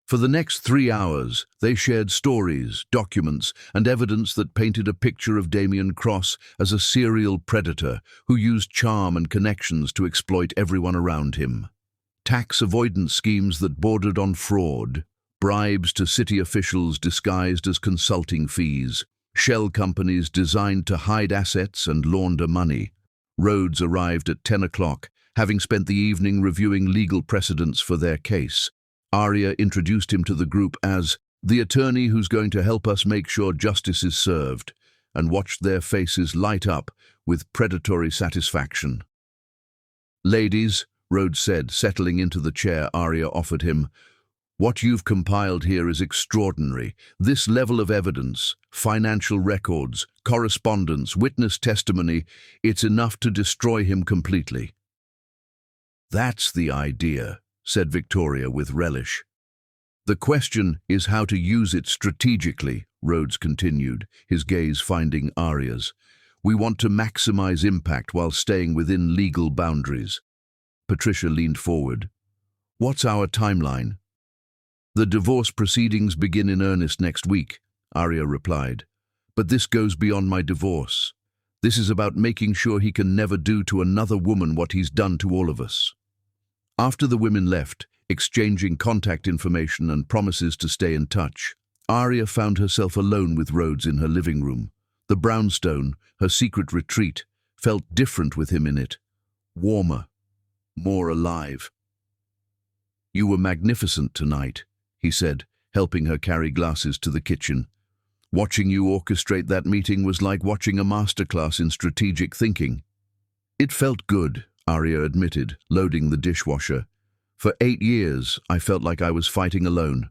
For the next 3 hours, they shared stories, documents, and evidence that painted a picture of Damien Cross as a serial predator who used charm and connections to exploit everyone around him. Tax avoidance schemes that bordered on fraud, bribes to city officials disguised as consulting fees, shell companies designed to hide assets and launder money. Rhodes arrived at 10 o'clock, having spent the evening reviewing legal precedents for their case. Arya introduced him to the group as the attorney who's going to help us make sure justice is served, and watched their faces light up with predatory satisfaction. Ladies, Rhodes said, settling into the chair Arya offered him, what you've compiled here is extraordinary. This level of evidence, financial records, correspondence, witness testimony, it's enough to destroy him completely. That's the idea, said Victoria with relish. The question is how to use it strategically, Rhodes continued, his gaze finding Arya's. We want to maximize impact while staying within legal boundaries. Patricia leaned forward. What's our timeline? The divorce proceedings begin in earnest next week, Arya replied. But this goes beyond my divorce. This is about making sure he can never do to another woman what he's done to all of us. After the women left, exchanging contact information and promises to stay in touch, Arya found herself alone with Rhodes in her living room. The brownstone, her secret retreat, felt different with him in it. Warmer, more alive. You were magnificent tonight, he said, helping her carry glasses to the kitchen. Watching you orchestrate that meeting was like watching a masterclass in strategic thinking. It felt good, Arya admitted, loading the dishwasher. For 8 years, I felt like I was fighting alone.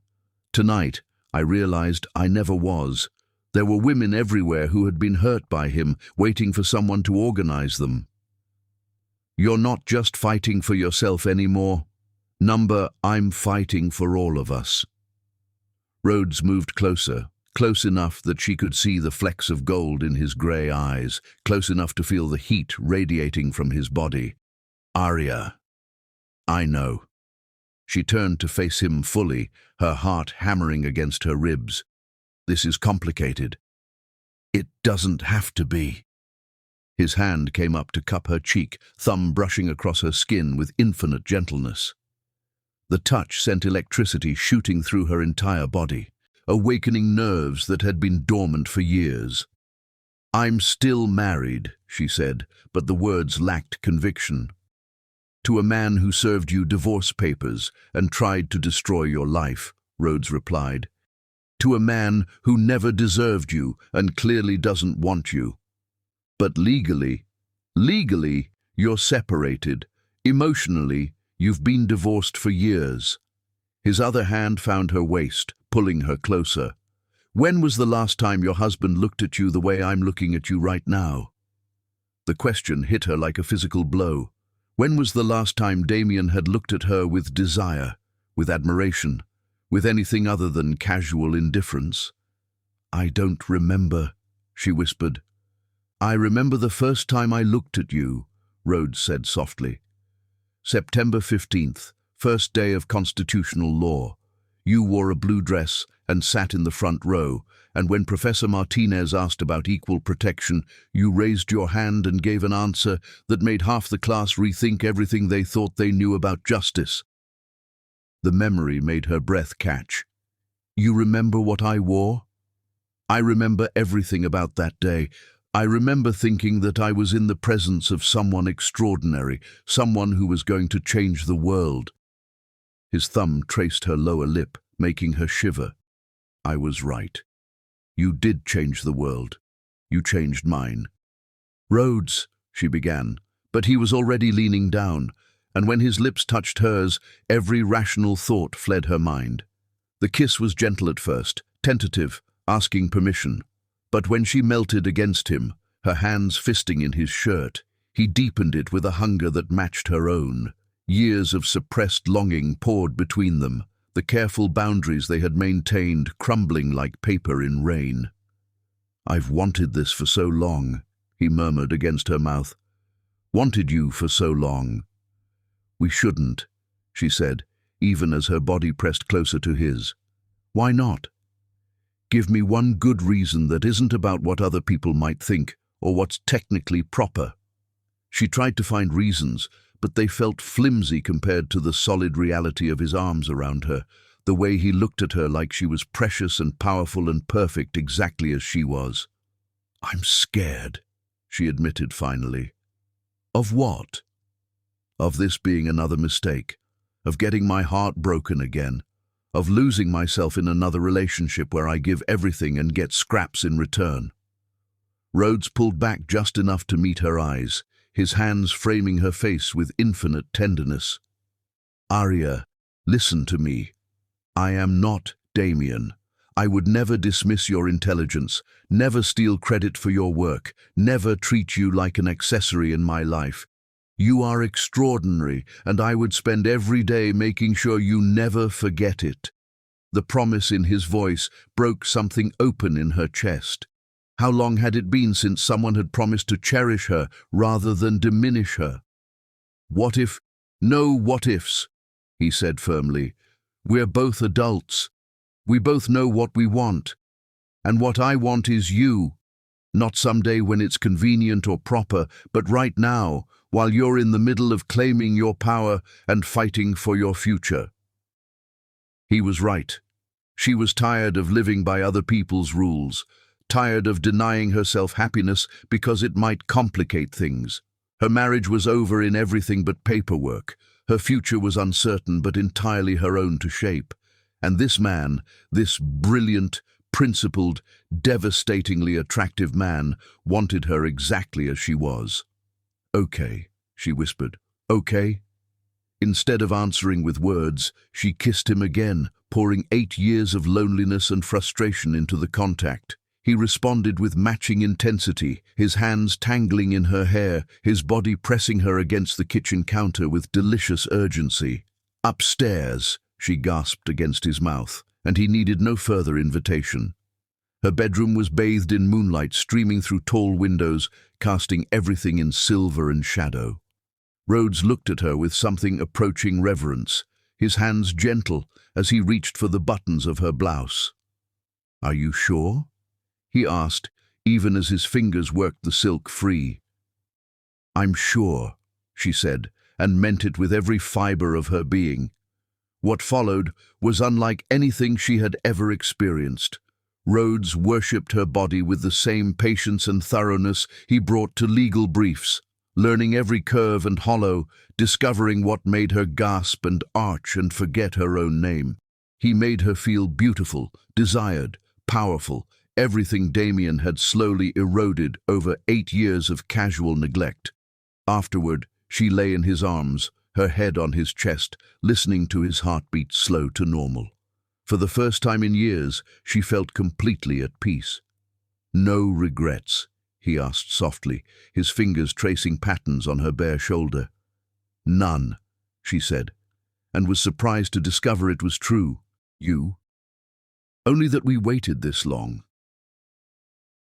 Tonight, I realized I never was. There were women everywhere who had been hurt by him, waiting for someone to organize them. You're not just fighting for yourself anymore. I'm fighting for all of us. Rhodes moved closer, close enough that she could see the flecks of gold in his grey eyes, close enough to feel the heat radiating from his body. Arya, I know. She turned to face him fully, her heart hammering against her ribs. This is complicated. It doesn't have to be. His hand came up to cup her cheek, thumb brushing across her skin with infinite gentleness. The touch sent electricity shooting through her entire body, awakening nerves that had been dormant for years. I'm still married, she said, but the words lacked conviction. To a man who served you divorce papers and tried to destroy your life, Rhodes replied. To a man who never deserved you and clearly doesn't want you. But legally, you're separated. Emotionally, you've been divorced for years. His other hand found her waist, pulling her closer. When was the last time your husband looked at you the way I'm looking at you right now? The question hit her like a physical blow. When was the last time Damien had looked at her with desire, with admiration, with anything other than casual indifference? I don't remember, she whispered. I remember the first time I looked at you, Rhodes said softly. September 15th, first day of constitutional law. You wore a blue dress and sat in the front row, and when Professor Martinez asked about equal protection, you raised your hand and gave an answer that made half the class rethink everything they thought they knew about justice. The memory made her breath catch. You remember what I wore? I remember everything about that day. I remember thinking that I was in the presence of someone extraordinary, someone who was going to change the world. His thumb traced her lower lip, making her shiver. I was right. You did change the world. You changed mine. Rhodes, she began, but he was already leaning down, and when his lips touched hers, every rational thought fled her mind. The kiss was gentle at first, tentative, asking permission. But when she melted against him, her hands fisting in his shirt, he deepened it with a hunger that matched her own. Years of suppressed longing poured between them, the careful boundaries they had maintained crumbling like paper in rain. I've wanted this for so long, he murmured against her mouth. Wanted you for so long. We shouldn't, she said, even as her body pressed closer to his. Why not? Give me one good reason that isn't about what other people might think or what's technically proper. She tried to find reasons, but they felt flimsy compared to the solid reality of his arms around her, the way he looked at her like she was precious and powerful and perfect exactly as she was. I'm scared, she admitted finally. Of what? Of this being another mistake, of getting my heart broken again, of losing myself in another relationship where I give everything and get scraps in return. Rhodes pulled back just enough to meet her eyes, his hands framing her face with infinite tenderness. "Arya, listen to me. I am not Damien. I would never dismiss your intelligence, never steal credit for your work, never treat you like an accessory in my life. You are extraordinary, and I would spend every day making sure you never forget it." The promise in his voice broke something open in her chest. How long had it been since someone had promised to cherish her rather than diminish her? "What if? No what ifs," he said firmly. "We're both adults. We both know what we want. And what I want is you. Not someday when it's convenient or proper, but right now, while you're in the middle of claiming your power and fighting for your future." He was right. She was tired of living by other people's rules, tired of denying herself happiness because it might complicate things. Her marriage was over in everything but paperwork. Her future was uncertain but entirely her own to shape. And this man, this brilliant, principled, devastatingly attractive man, wanted her exactly as she was. "Okay," she whispered. "Okay?" Instead of answering with words, she kissed him again, pouring 8 years of loneliness and frustration into the contact. He responded with matching intensity, his hands tangling in her hair, his body pressing her against the kitchen counter with delicious urgency. "Upstairs," she gasped against his mouth, and he needed no further invitation. Her bedroom was bathed in moonlight streaming through tall windows, casting everything in silver and shadow. Rhodes looked at her with something approaching reverence, his hands gentle as he reached for the buttons of her blouse. "Are you sure?" he asked, even as his fingers worked the silk free. "I'm sure," she said, and meant it with every fiber of her being. What followed was unlike anything she had ever experienced. Rhodes worshipped her body with the same patience and thoroughness he brought to legal briefs, learning every curve and hollow, discovering what made her gasp and arch and forget her own name. He made her feel beautiful, desired, powerful, everything Damien had slowly eroded over 8 years of casual neglect. Afterward, she lay in his arms, her head on his chest, listening to his heartbeat slow to normal. For the first time in years, she felt completely at peace. "No regrets?" he asked softly, his fingers tracing patterns on her bare shoulder. "None," she said, and was surprised to discover it was true. "You?" "Only that we waited this long."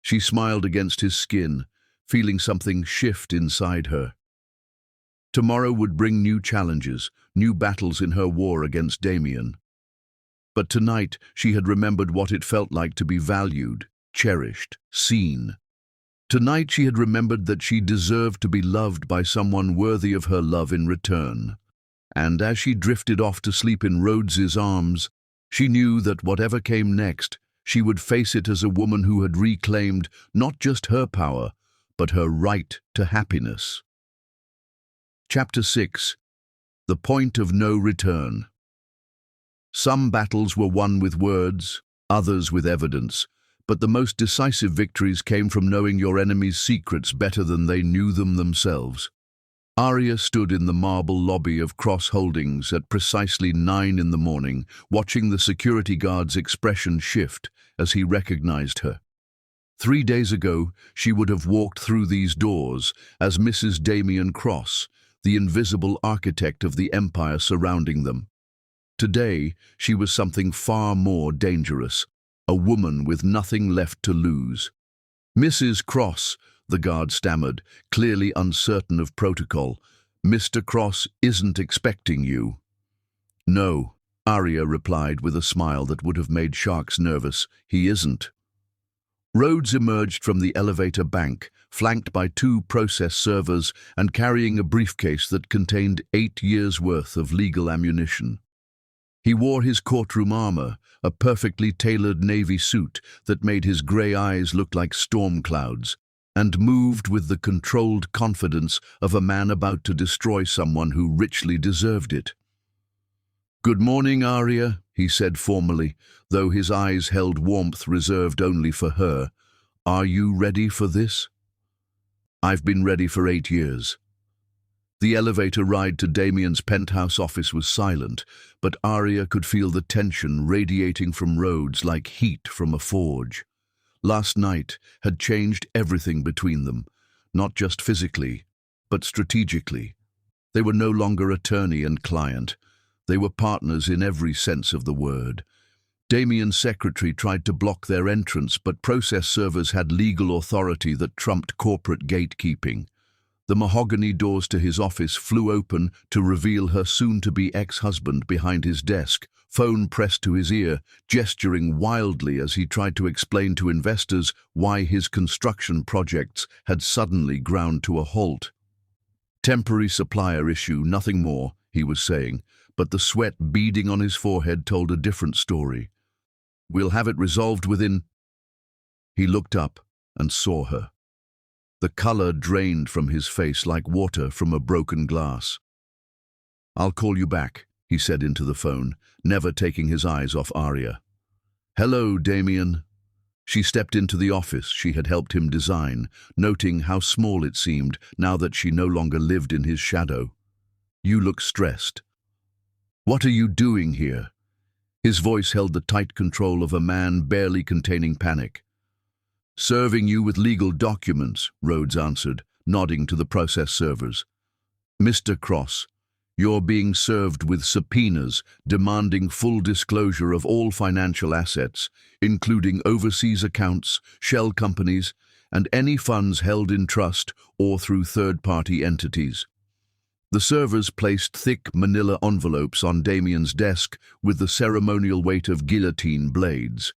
She smiled against his skin, feeling something shift inside her. Tomorrow would bring new challenges, new battles in her war against Damien. But tonight she had remembered what it felt like to be valued, cherished, seen. Tonight she had remembered that she deserved to be loved by someone worthy of her love in return. And as she drifted off to sleep in Rhodes's arms, she knew that whatever came next, she would face it as a woman who had reclaimed not just her power, but her right to happiness. Chapter 6. The Point of No Return. Some battles were won with words, others with evidence, but the most decisive victories came from knowing your enemy's secrets better than they knew them themselves. Arya stood in the marble lobby of Cross Holdings at precisely 9 in the morning, watching the security guard's expression shift as he recognized her. 3 days ago, she would have walked through these doors as Mrs. Damien Cross, the invisible architect of the empire surrounding them. Today, she was something far more dangerous, a woman with nothing left to lose. "Mrs. Cross," the guard stammered, clearly uncertain of protocol. "Mr. Cross isn't expecting you." "No," Arya replied with a smile that would have made sharks nervous. "He isn't." Rhodes emerged from the elevator bank, flanked by 2 process servers and carrying a briefcase that contained 8 years' worth of legal ammunition. He wore his courtroom armor, a perfectly tailored navy suit that made his grey eyes look like storm clouds, and moved with the controlled confidence of a man about to destroy someone who richly deserved it. "Good morning, Arya," he said formally, though his eyes held warmth reserved only for her. "Are you ready for this?" I've been ready for 8 years. The elevator ride to Damien's penthouse office was silent, but Arya could feel the tension radiating from Rhodes like heat from a forge. Last night had changed everything between them, not just physically, but strategically. They were no longer attorney and client. They were partners in every sense of the word. Damien's secretary tried to block their entrance, but process servers had legal authority that trumped corporate gatekeeping. The mahogany doors to his office flew open to reveal her soon-to-be ex-husband behind his desk, phone pressed to his ear, gesturing wildly as he tried to explain to investors why his construction projects had suddenly ground to a halt. Temporary supplier issue, nothing more, he was saying, but the sweat beading on his forehead told a different story. We'll have it resolved within... He looked up and saw her. The color drained from his face like water from a broken glass. I'll call you back, he said into the phone, never taking his eyes off Arya. Hello, Damien. She stepped into the office she had helped him design, noting how small it seemed now that she no longer lived in his shadow. You look stressed. What are you doing here? His voice held the tight control of a man barely containing panic. Serving you with legal documents, Rhodes answered, nodding to the process servers. Mr. Cross, you're being served with subpoenas demanding full disclosure of all financial assets, including overseas accounts, shell companies, and any funds held in trust or through third-party entities. The servers placed thick manila envelopes on Damien's desk with the ceremonial weight of guillotine blades.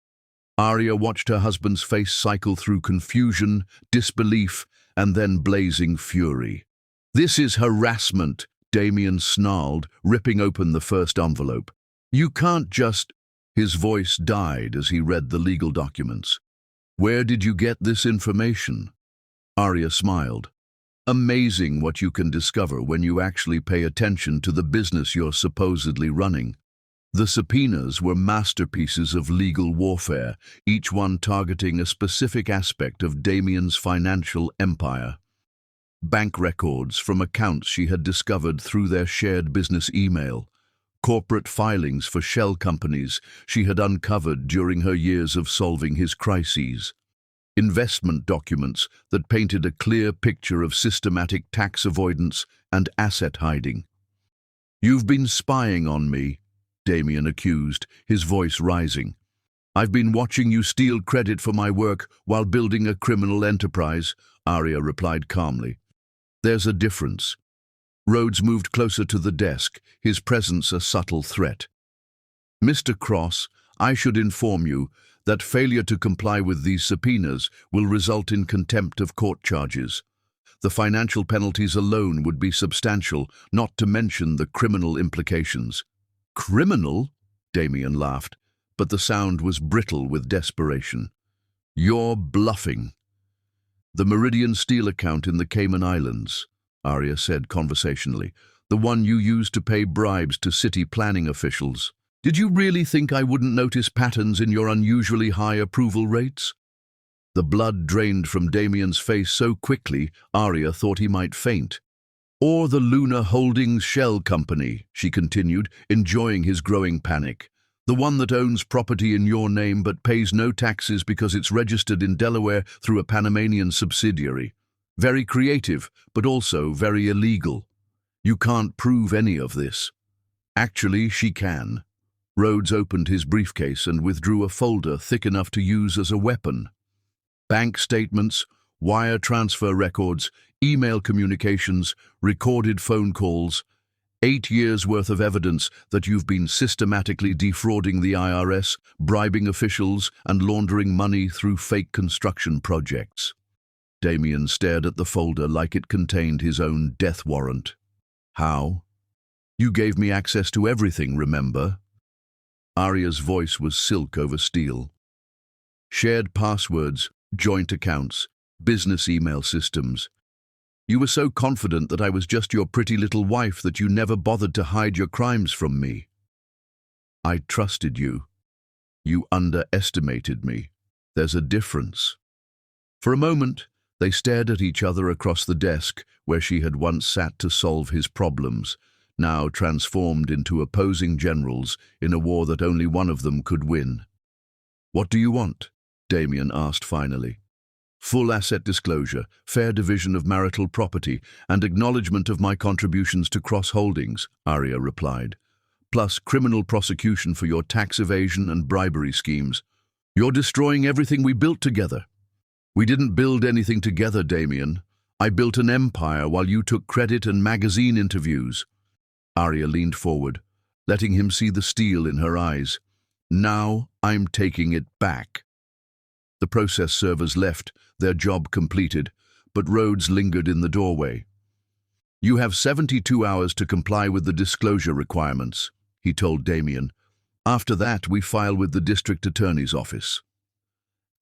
Arya watched her husband's face cycle through confusion, disbelief, and then blazing fury. This is harassment, Damien snarled, ripping open the first envelope. You can't just... His voice died as he read the legal documents. Where did you get this information? Arya smiled. Amazing what you can discover when you actually pay attention to the business you're supposedly running. The subpoenas were masterpieces of legal warfare, each one targeting a specific aspect of Damien's financial empire. Bank records from accounts she had discovered through their shared business email, corporate filings for shell companies she had uncovered during her years of solving his crises, investment documents that painted a clear picture of systematic tax avoidance and asset hiding. You've been spying on me, Damien accused, his voice rising. I've been watching you steal credit for my work while building a criminal enterprise, Arya replied calmly. There's a difference. Rhodes moved closer to the desk, his presence a subtle threat. Mr. Cross, I should inform you that failure to comply with these subpoenas will result in contempt of court charges. The financial penalties alone would be substantial, not to mention the criminal implications. Criminal? Damien laughed, but the sound was brittle with desperation. You're bluffing. The Meridian Steel account in the Cayman Islands, Arya said conversationally, the one you used to pay bribes to city planning officials. Did you really think I wouldn't notice patterns in your unusually high approval rates? The blood drained from Damien's face so quickly, Arya thought he might faint. Or the Luna Holdings Shell Company, she continued, enjoying his growing panic. The one that owns property in your name but pays no taxes because it's registered in Delaware through a Panamanian subsidiary. Very creative, but also very illegal. You can't prove any of this. Actually, she can. Rhodes opened his briefcase and withdrew a folder thick enough to use as a weapon. Bank statements, wire transfer records, email communications, recorded phone calls, 8 years' worth of evidence that you've been systematically defrauding the IRS, bribing officials, and laundering money through fake construction projects. Damien stared at the folder like it contained his own death warrant. How? You gave me access to everything, remember? Arya's voice was silk over steel. Shared passwords, joint accounts, business email systems. You were so confident that I was just your pretty little wife that you never bothered to hide your crimes from me. I trusted you. You underestimated me. There's a difference. For a moment, They stared at each other across the desk where she had once sat to solve his problems, now transformed into opposing generals in a war that only one of them could win. "What do you want?" Damien asked finally. "Full asset disclosure, fair division of marital property, and acknowledgement of my contributions to cross-holdings," Arya replied, "plus criminal prosecution for your tax evasion and bribery schemes. You're destroying everything we built together." "We didn't build anything together, Damien. I built an empire while you took credit and magazine interviews." Arya leaned forward, letting him see the steel in her eyes. "Now I'm taking it back." The process servers left, their job completed, but Rhodes lingered in the doorway. "You have 72 hours to comply with the disclosure requirements," he told Damien. "After that, we file with the district attorney's office."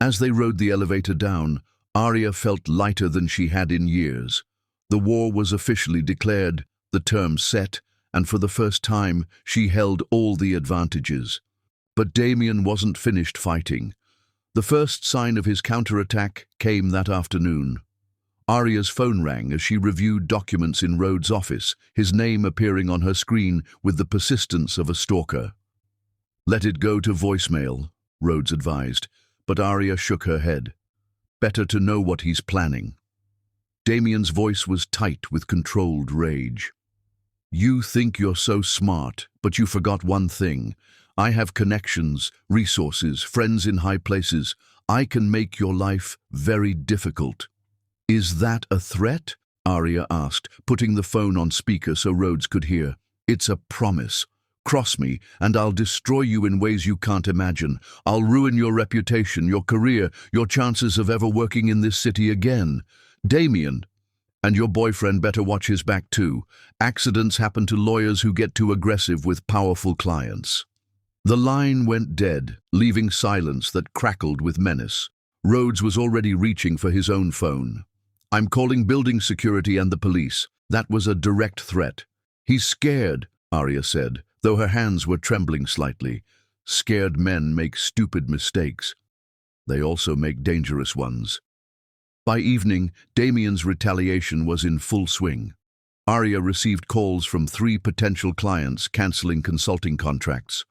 As they rode the elevator down, Arya felt lighter than she had in years. The war was officially declared, the terms set, and for the first time, she held all the advantages. But Damien wasn't finished fighting. The first sign of his counterattack came that afternoon. Arya's phone rang as she reviewed documents in Rhodes' office, his name appearing on her screen with the persistence of a stalker. "Let it go to voicemail," Rhodes advised, but Arya shook her head. "Better to know what he's planning." Damien's voice was tight with controlled rage. "You think you're so smart, but you forgot one thing. I have connections, resources, friends in high places. I can make your life very difficult." "Is that a threat?" Arya asked, putting the phone on speaker so Rhodes could hear. "It's a promise. Cross me, and I'll destroy you in ways you can't imagine. I'll ruin your reputation, your career, your chances of ever working in this city again. Damien, and your boyfriend better watch his back too. Accidents happen to lawyers who get too aggressive with powerful clients." The line went dead, leaving silence that crackled with menace. Rhodes was already reaching for his own phone. "I'm calling building security and the police." That was a direct threat. "He's scared," Arya said, though her hands were trembling slightly. "Scared men make stupid mistakes. They also make dangerous ones." By evening, Damien's retaliation was in full swing. Arya received calls from 3 potential clients cancelling consulting contracts.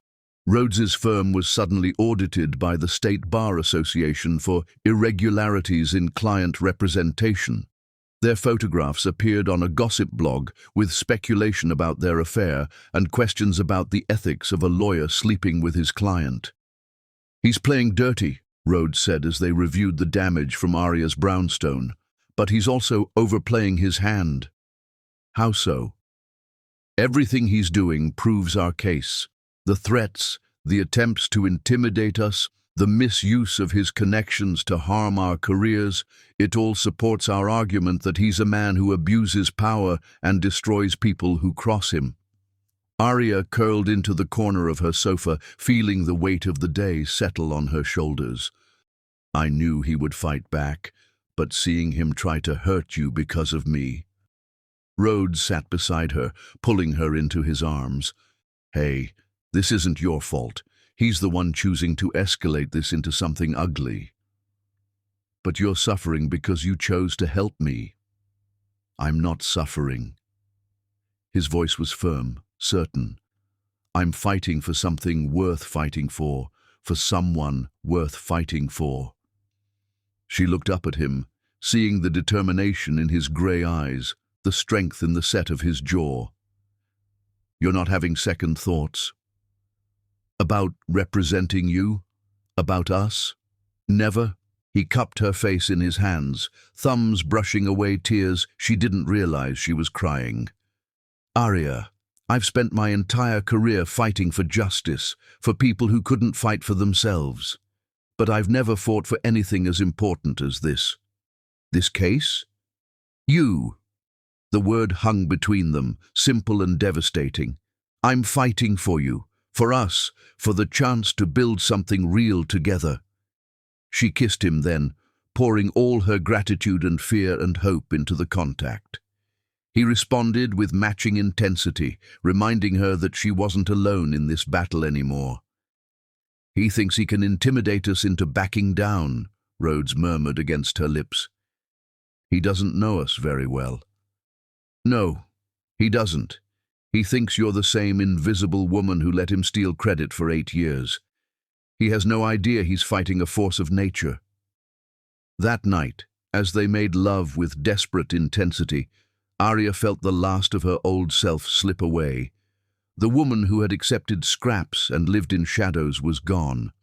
Rhodes's firm was suddenly audited by the State Bar Association for irregularities in client representation. Their photographs appeared on a gossip blog with speculation about their affair and questions about the ethics of a lawyer sleeping with his client. "He's playing dirty," Rhodes said as they reviewed the damage from Arya's brownstone, "but he's also overplaying his hand." "How so?" "Everything he's doing proves our case. The threats, the attempts to intimidate us, the misuse of his connections to harm our careers, it all supports our argument that he's a man who abuses power and destroys people who cross him." Arya curled into the corner of her sofa, feeling the weight of the day settle on her shoulders. "I knew he would fight back, but seeing him try to hurt you because of me." Rhodes sat beside her, pulling her into his arms. "Hey, this isn't your fault. He's the one choosing to escalate this into something ugly. But you're suffering because you chose to help me." "I'm not suffering." His voice was firm, certain. "I'm fighting for something worth fighting for someone worth fighting for." She looked up at him, seeing the determination in his grey eyes, the strength in the set of his jaw. "You're not having second thoughts?" "About representing you? About us?" "Never." He cupped her face in his hands, thumbs brushing away tears she didn't realize she was crying. "Arya, I've spent my entire career fighting for justice, for people who couldn't fight for themselves. But I've never fought for anything as important as this." "This case?" "You." The word hung between them, simple and devastating. "I'm fighting for you. For us, for the chance to build something real together." She kissed him then, pouring all her gratitude and fear and hope into the contact. He responded with matching intensity, reminding her that she wasn't alone in this battle anymore. "He thinks he can intimidate us into backing down," Rhodes murmured against her lips. He doesn't know us very well. No, he doesn't. He thinks you're the same invisible woman who let him steal credit for 8 years. He has no idea he's fighting a force of nature. That night, as they made love with desperate intensity, Arya felt the last of her old self slip away. The woman who had accepted scraps and lived in shadows was gone.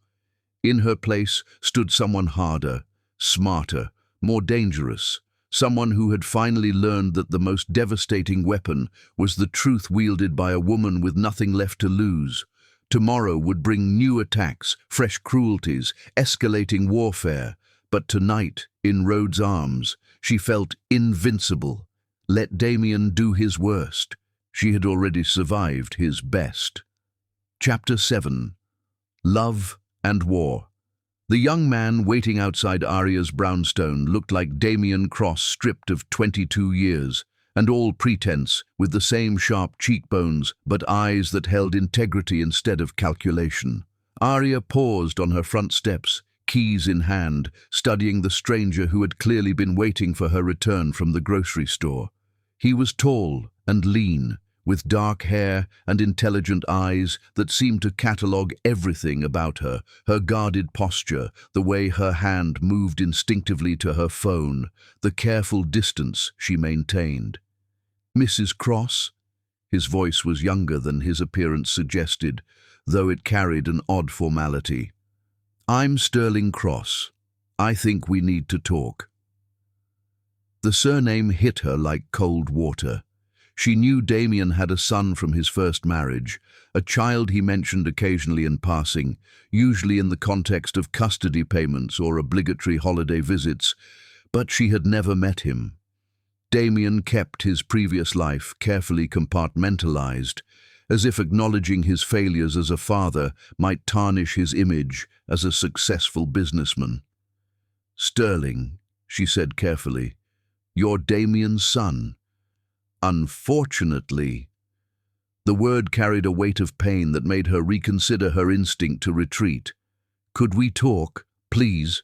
In her place stood someone harder, smarter, more dangerous, someone who had finally learned that the most devastating weapon was the truth wielded by a woman with nothing left to lose. Tomorrow would bring new attacks, fresh cruelties, escalating warfare, but tonight, in Rhodes' arms, she felt invincible. Let Damien do his worst. She had already survived his best. Chapter 7. Love and War. The young man waiting outside Arya's brownstone looked like Damien Cross stripped of 22 years, and all pretense, with the same sharp cheekbones but eyes that held integrity instead of calculation. Arya paused on her front steps, keys in hand, studying the stranger who had clearly been waiting for her return from the grocery store. He was tall and lean, with dark hair and intelligent eyes that seemed to catalogue everything about her, her guarded posture, the way her hand moved instinctively to her phone, the careful distance she maintained. "Mrs. Cross?" His voice was younger than his appearance suggested, though it carried an odd formality. "I'm Sterling Cross. I think we need to talk." The surname hit her like cold water. She knew Damien had a son from his first marriage, a child he mentioned occasionally in passing, usually in the context of custody payments or obligatory holiday visits, but she had never met him. Damien kept his previous life carefully compartmentalized, as if acknowledging his failures as a father might tarnish his image as a successful businessman. "Sterling," she said carefully, "you're Damien's son." "Unfortunately." The word carried a weight of pain that made her reconsider her instinct to retreat. "Could we talk, please?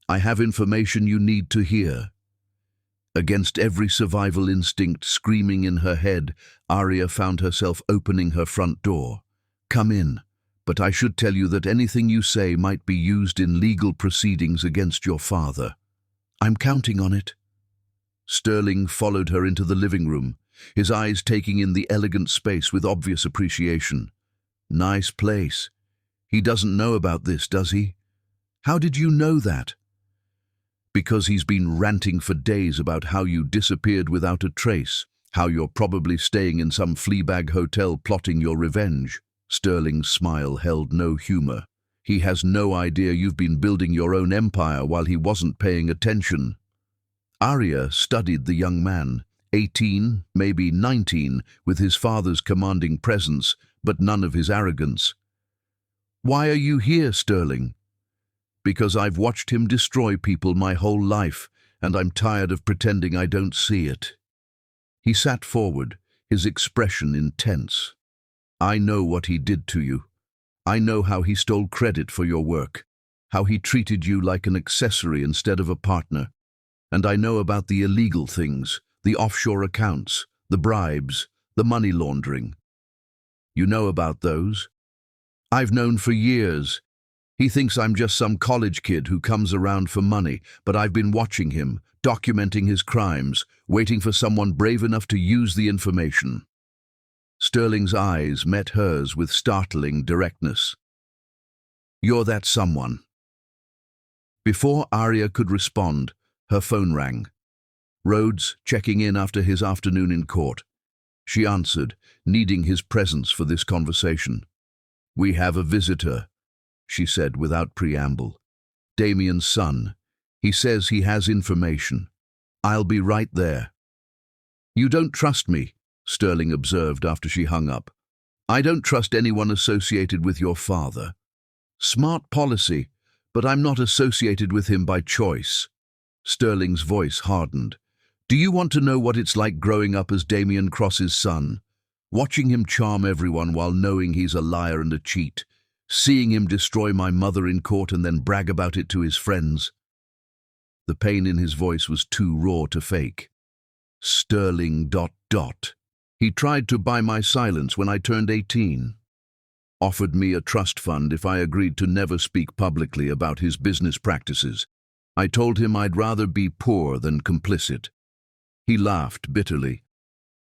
I have information you need to hear." Against every survival instinct screaming in her head, Arya found herself opening her front door. "Come in, but I should tell you that anything you say might be used in legal proceedings against your father." "I'm counting on it." Sterling followed her into the living room, his eyes taking in the elegant space with obvious appreciation. "Nice place. He doesn't know about this, does he?" "How did you know that?" "Because he's been ranting for days about how you disappeared without a trace, how you're probably staying in some fleabag hotel plotting your revenge." Sterling's smile held no humor. "He has no idea you've been building your own empire while he wasn't paying attention." Arya studied the young man, 18, maybe 19, with his father's commanding presence, but none of his arrogance. "Why are you here, Sterling?" "Because I've watched him destroy people my whole life, and I'm tired of pretending I don't see it." He sat forward, his expression intense. "I know what he did to you. I know how he stole credit for your work, how he treated you like an accessory instead of a partner. And I know about the illegal things, the offshore accounts, the bribes, the money laundering." "You know about those?" "I've known for years. He thinks I'm just some college kid who comes around for money, but I've been watching him, documenting his crimes, waiting for someone brave enough to use the information." Sterling's eyes met hers with startling directness. "You're that someone." Before Arya could respond, her phone rang. Rhodes checking in after his afternoon in court. She answered, needing his presence for this conversation. "We have a visitor," she said without preamble. "Damien's son. He says he has information. I'll be right there." "You don't trust me," Sterling observed after she hung up. "I don't trust anyone associated with your father." "Smart policy, but I'm not associated with him by choice." Sterling's voice hardened. "Do you want to know what it's like growing up as Damien Cross's son? Watching him charm everyone while knowing he's a liar and a cheat. Seeing him destroy my mother in court and then brag about it to his friends." The pain in his voice was too raw to fake. Sterling ... He tried to buy my silence when I turned 18. Offered me a trust fund if I agreed to never speak publicly about his business practices. I told him I'd rather be poor than complicit. He laughed bitterly.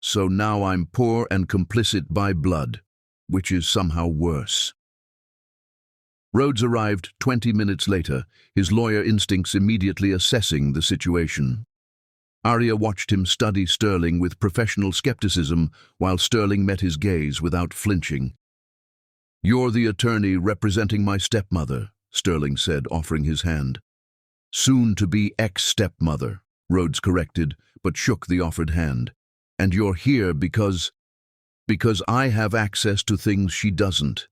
So now I'm poor and complicit by blood, which is somehow worse. Rhodes arrived 20 minutes later, his lawyer instincts immediately assessing the situation. Arya watched him study Sterling with professional skepticism while Sterling met his gaze without flinching. "You're the attorney representing my stepmother," Sterling said, offering his hand. "Soon-to-be ex-stepmother," Rhodes corrected, but shook the offered hand. "And you're here because I have access to things she doesn't.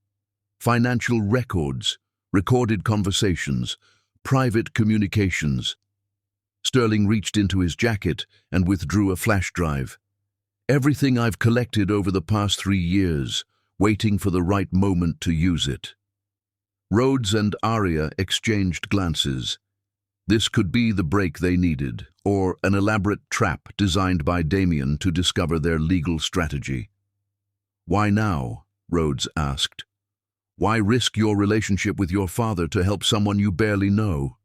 Financial records, recorded conversations, private communications." Sterling reached into his jacket and withdrew a flash drive. "Everything I've collected over the past 3 years, waiting for the right moment to use it." Rhodes and Arya exchanged glances. This could be the break they needed, or an elaborate trap designed by Damien to discover their legal strategy. "Why now?" Rhodes asked. "Why risk your relationship with your father to help someone you barely know?"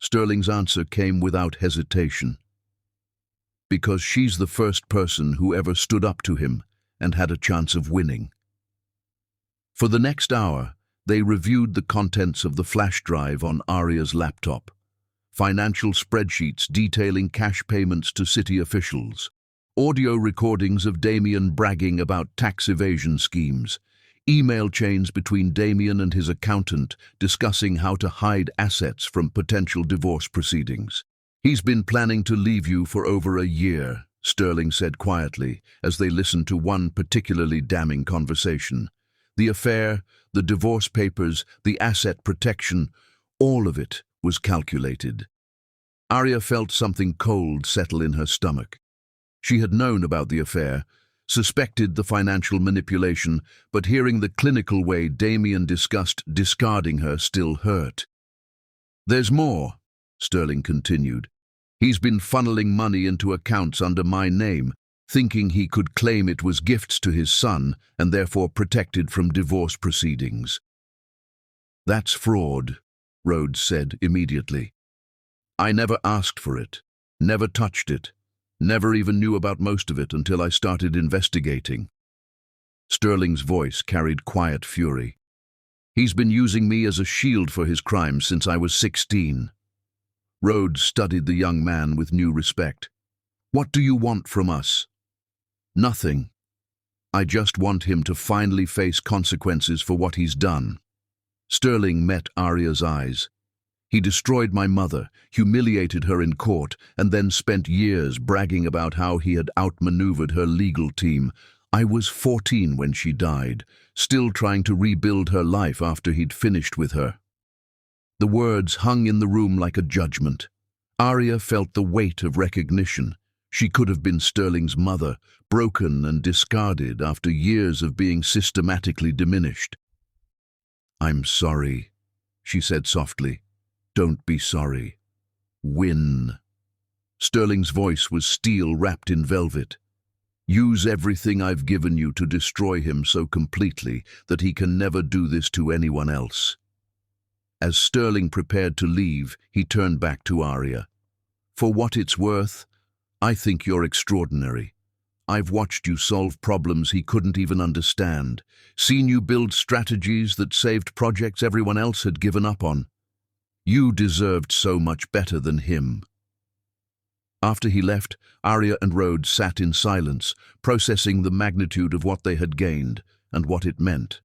Sterling's answer came without hesitation. "Because she's the first person who ever stood up to him and had a chance of winning." For the next hour, they reviewed the contents of the flash drive on Arya's laptop. Financial spreadsheets detailing cash payments to city officials, audio recordings of Damien bragging about tax evasion schemes, email chains between Damien and his accountant discussing how to hide assets from potential divorce proceedings. "He's been planning to leave you for over a year," Sterling said quietly as they listened to one particularly damning conversation. The affair, the divorce papers, the asset protection, all of it was calculated. Arya felt something cold settle in her stomach. She had known about the affair, suspected the financial manipulation, but hearing the clinical way Damien discussed discarding her still hurt. "There's more," Sterling continued. "He's been funneling money into accounts under my name, thinking he could claim it was gifts to his son and therefore protected from divorce proceedings." "That's fraud," Rhodes said immediately. "I never asked for it, never touched it. Never even knew about most of it until I started investigating." Sterling's voice carried quiet fury. "He's been using me as a shield for his crimes since I was 16. Rhodes studied the young man with new respect. "What do you want from us?" "Nothing. I just want him to finally face consequences for what he's done." Sterling met Arya's eyes. "He destroyed my mother, humiliated her in court, and then spent years bragging about how he had outmaneuvered her legal team. I was 14 when she died, still trying to rebuild her life after he'd finished with her." The words hung in the room like a judgment. Arya felt the weight of recognition. She could have been Sterling's mother, broken and discarded after years of being systematically diminished. "I'm sorry," she said softly. "Don't be sorry. Win." Sterling's voice was steel wrapped in velvet. "Use everything I've given you to destroy him so completely that he can never do this to anyone else." As Sterling prepared to leave, he turned back to Arya. "For what it's worth, I think you're extraordinary. I've watched you solve problems he couldn't even understand, seen you build strategies that saved projects everyone else had given up on. You deserved so much better than him." After he left, Arya and Rhodes sat in silence, processing the magnitude of what they had gained and what it meant.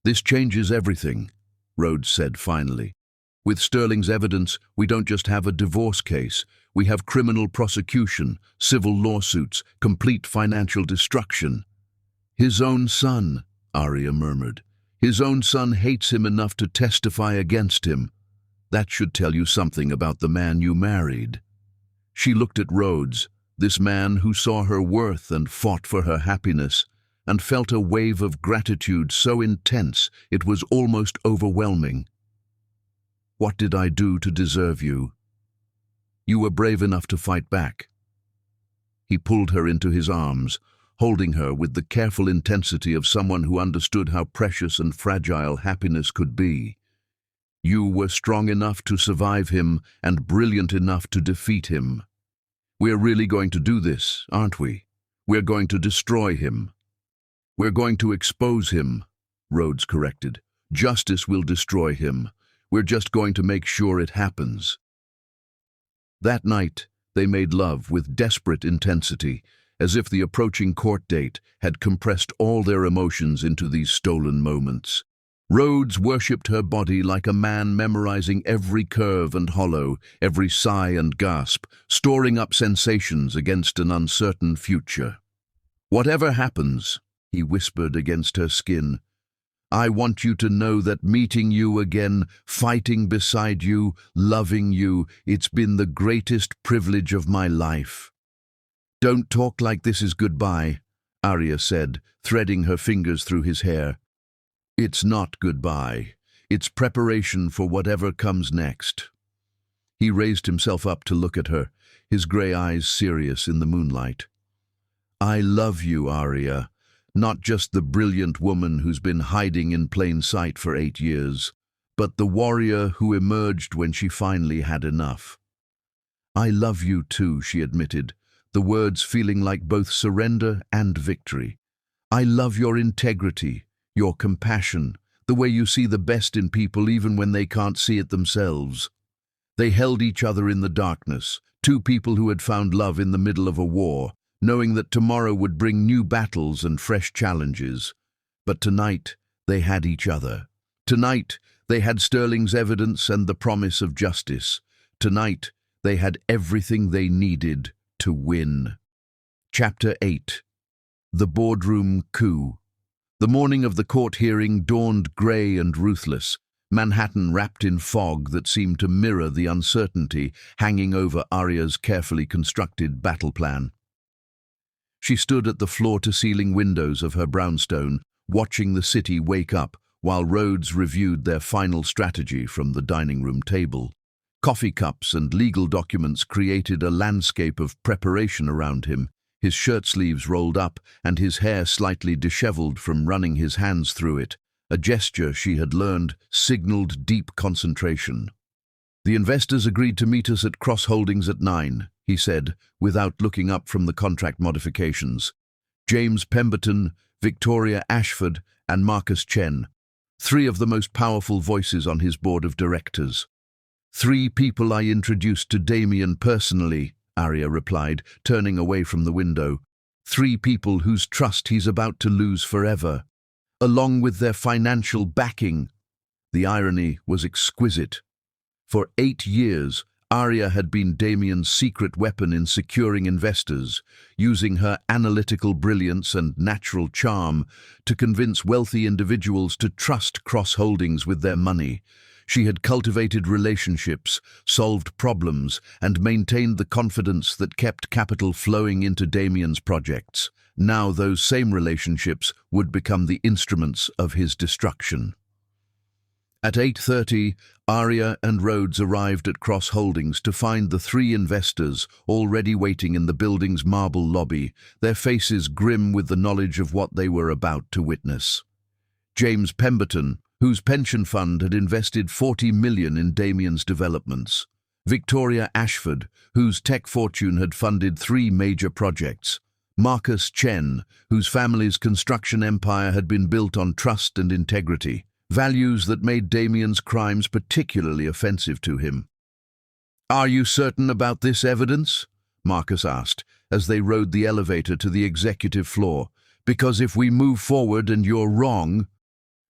"This changes everything," Rhodes said finally. "With Sterling's evidence, we don't just have a divorce case. We have criminal prosecution, civil lawsuits, complete financial destruction." "His own son," Arya murmured. "His own son hates him enough to testify against him. That should tell you something about the man you married." She looked at Rhodes, this man who saw her worth and fought for her happiness, and felt a wave of gratitude so intense it was almost overwhelming. "What did I do to deserve you?" You were brave enough to fight back." He pulled her into his arms, holding her with the careful intensity of someone who understood how precious and fragile happiness could be. "You were strong enough to survive him and brilliant enough to defeat him. We're really going to do this, aren't we? We're going to destroy him." "We're going to expose him," Rhodes corrected. "Justice will destroy him. We're just going to make sure it happens." That night, they made love with desperate intensity, as if the approaching court date had compressed all their emotions into these stolen moments. Rhodes worshipped her body like a man memorizing every curve and hollow, every sigh and gasp, storing up sensations against an uncertain future. "Whatever happens," he whispered against her skin, "I want you to know that meeting you again, fighting beside you, loving you, it's been the greatest privilege of my life." "Don't talk like this is goodbye," Arya said, threading her fingers through his hair. "It's not goodbye. It's preparation for whatever comes next." He raised himself up to look at her, his grey eyes serious in the moonlight. "I love you, Arya. Not just the brilliant woman who's been hiding in plain sight for 8 years, but the warrior who emerged when she finally had enough." "I love you too," she admitted, the words feeling like both surrender and victory. "I love your integrity, your compassion, the way you see the best in people even when they can't see it themselves." They held each other in the darkness, two people who had found love in the middle of a war, knowing that tomorrow would bring new battles and fresh challenges. But tonight, they had each other. Tonight, they had Sterling's evidence and the promise of justice. Tonight, they had everything they needed to win. Chapter 8. The Boardroom Coup. The morning of the court hearing dawned grey and ruthless, Manhattan wrapped in fog that seemed to mirror the uncertainty hanging over Arya's carefully constructed battle plan. She stood at the floor-to-ceiling windows of her brownstone, watching the city wake up while Rhodes reviewed their final strategy from the dining room table. Coffee cups and legal documents created a landscape of preparation around him, his shirt sleeves rolled up and his hair slightly disheveled from running his hands through it. A gesture she had learned signaled deep concentration. "The investors agreed to meet us at Cross Holdings at 9, he said, without looking up from the contract modifications. James Pemberton, Victoria Ashford, and Marcus Chen, 3 of the most powerful voices on his board of directors. 3 people I introduced to Damien personally," Arya replied, turning away from the window. 3 people whose trust he's about to lose forever, along with their financial backing. The irony was exquisite. For 8 years, Arya had been Damien's secret weapon in securing investors, using her analytical brilliance and natural charm to convince wealthy individuals to trust Cross Holdings with their money. She had cultivated relationships, solved problems, and maintained the confidence that kept capital flowing into Damien's projects. Now those same relationships would become the instruments of his destruction. At 8:30, Arya and Rhodes arrived at Cross Holdings to find the 3 investors already waiting in the building's marble lobby, their faces grim with the knowledge of what they were about to witness. James Pemberton, whose pension fund had invested $40 million in Damien's developments. Victoria Ashford, whose tech fortune had funded 3 major projects. Marcus Chen, whose family's construction empire had been built on trust and integrity, values that made Damien's crimes particularly offensive to him. "Are you certain about this evidence?" Marcus asked, as they rode the elevator to the executive floor. "Because if we move forward and you're wrong—"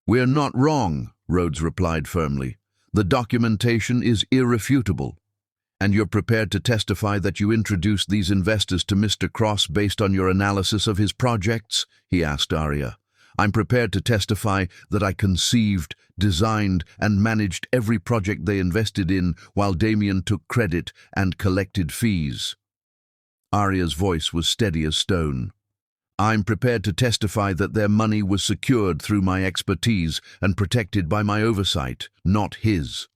"We're not wrong," Rhodes replied firmly. "The documentation is irrefutable." "And you're prepared to testify that you introduced these investors to Mr. Cross based on your analysis of his projects?" he asked Arya. "I'm prepared to testify that I conceived, designed, and managed every project they invested in while Damien took credit and collected fees." Arya's voice was steady as stone. "I'm prepared to testify that their money was secured through my expertise and protected by my oversight, not his."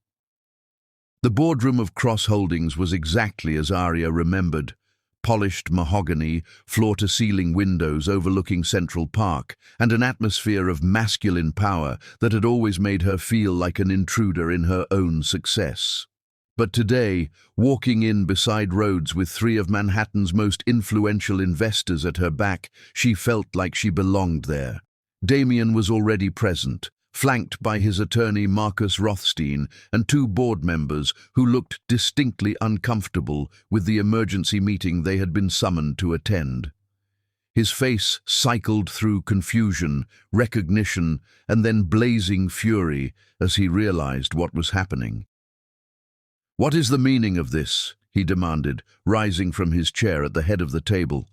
The boardroom of Cross Holdings was exactly as Arya remembered. Polished mahogany, floor-to-ceiling windows overlooking Central Park, and an atmosphere of masculine power that had always made her feel like an intruder in her own success. But today, walking in beside Rhodes with three of Manhattan's most influential investors at her back, she felt like she belonged there. Damien was already present, flanked by his attorney Marcus Rothstein and two board members who looked distinctly uncomfortable with the emergency meeting they had been summoned to attend. His face cycled through confusion, recognition, and then blazing fury as he realized what was happening. "What is the meaning of this?" he demanded, rising from his chair at the head of the table.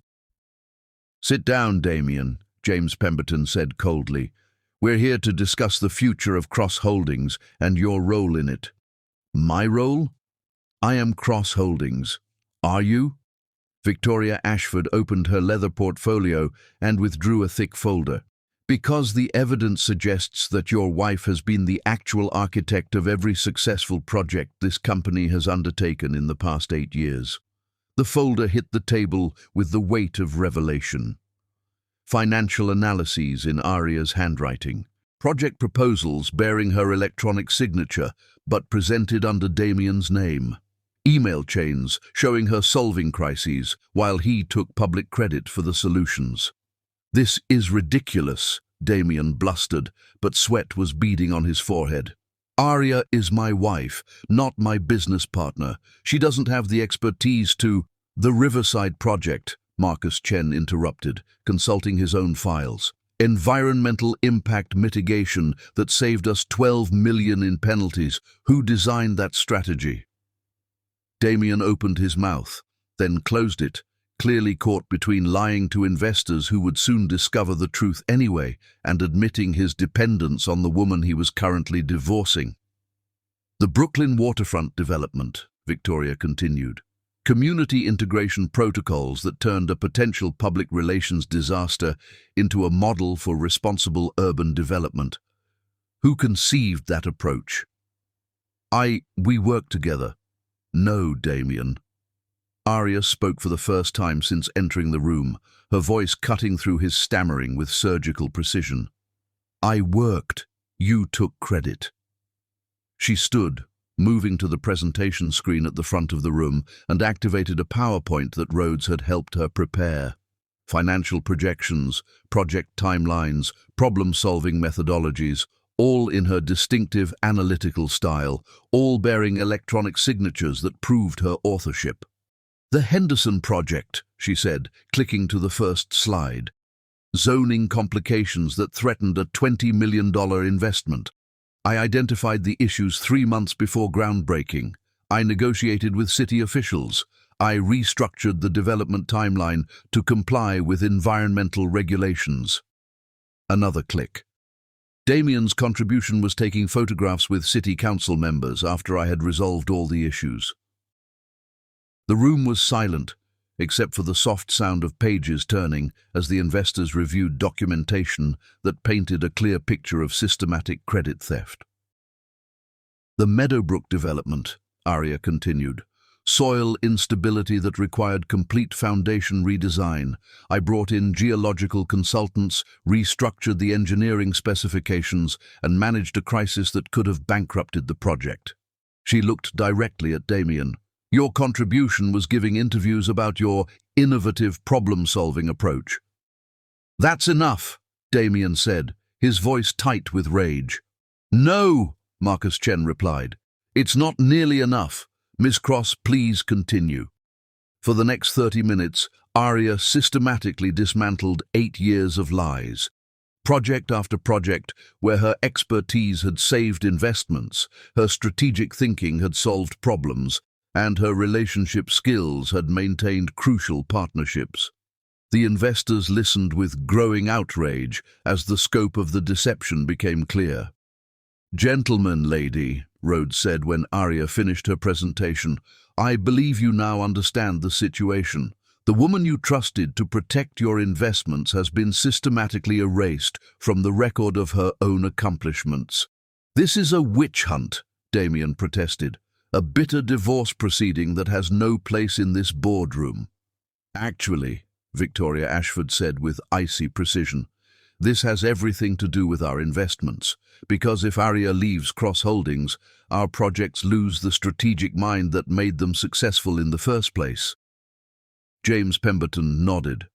"Sit down, Damien," James Pemberton said coldly. "We're here to discuss the future of Cross Holdings and your role in it." "My role? I am Cross Holdings. Are you?" Victoria Ashford opened her leather portfolio and withdrew a thick folder. "Because the evidence suggests that your wife has been the actual architect of every successful project this company has undertaken in the past 8 years." The folder hit the table with the weight of revelation. Financial analyses in Arya's handwriting. Project proposals bearing her electronic signature, but presented under Damien's name. Email chains showing her solving crises while he took public credit for the solutions. "This is ridiculous," Damien blustered, but sweat was beading on his forehead. "Arya is my wife, not my business partner. She doesn't have the expertise to—" "The Riverside Project," Marcus Chen interrupted, consulting his own files. "Environmental impact mitigation that saved us $12 million in penalties. Who designed that strategy?" Damien opened his mouth, then closed it, clearly caught between lying to investors who would soon discover the truth anyway and admitting his dependence on the woman he was currently divorcing. "The Brooklyn waterfront development," Victoria continued. "Community integration protocols that turned a potential public relations disaster into a model for responsible urban development. Who conceived that approach?" We worked together." "No, Damien." Arya spoke for the first time since entering the room, her voice cutting through his stammering with surgical precision. "I worked. You took credit." She stood, moving to the presentation screen at the front of the room, and activated a PowerPoint that Rhodes had helped her prepare. Financial projections, project timelines, problem-solving methodologies, all in her distinctive analytical style, all bearing electronic signatures that proved her authorship. "The Henderson Project," she said, clicking to the first slide. "Zoning complications that threatened a $20 million investment. I identified the issues 3 months before groundbreaking. I negotiated with city officials. I restructured the development timeline to comply with environmental regulations." Another click. "Damien's contribution was taking photographs with city council members after I had resolved all the issues." The room was silent, except for the soft sound of pages turning as the investors reviewed documentation that painted a clear picture of systematic credit theft. "The Meadowbrook development," Arya continued. "Soil instability that required complete foundation redesign. I brought in geological consultants, restructured the engineering specifications, and managed a crisis that could have bankrupted the project." She looked directly at Damien. "Your contribution was giving interviews about your innovative problem-solving approach." "That's enough," Damien said, his voice tight with rage. "No," Marcus Chen replied. "It's not nearly enough. Miss Cross, please continue." For the next 30 minutes, Arya systematically dismantled 8 years of lies. Project after project where her expertise had saved investments, her strategic thinking had solved problems, and her relationship skills had maintained crucial partnerships. The investors listened with growing outrage as the scope of the deception became clear. "Gentlemen, lady," Rhodes said when Arya finished her presentation, "I believe you now understand the situation. The woman you trusted to protect your investments has been systematically erased from the record of her own accomplishments." "This is a witch hunt," Damien protested. A bitter divorce proceeding that has no place in this boardroom. Actually, Victoria Ashford said with icy precision, this has everything to do with our investments, because if Arya leaves Cross Holdings, our projects lose the strategic mind that made them successful in the first place. James Pemberton nodded.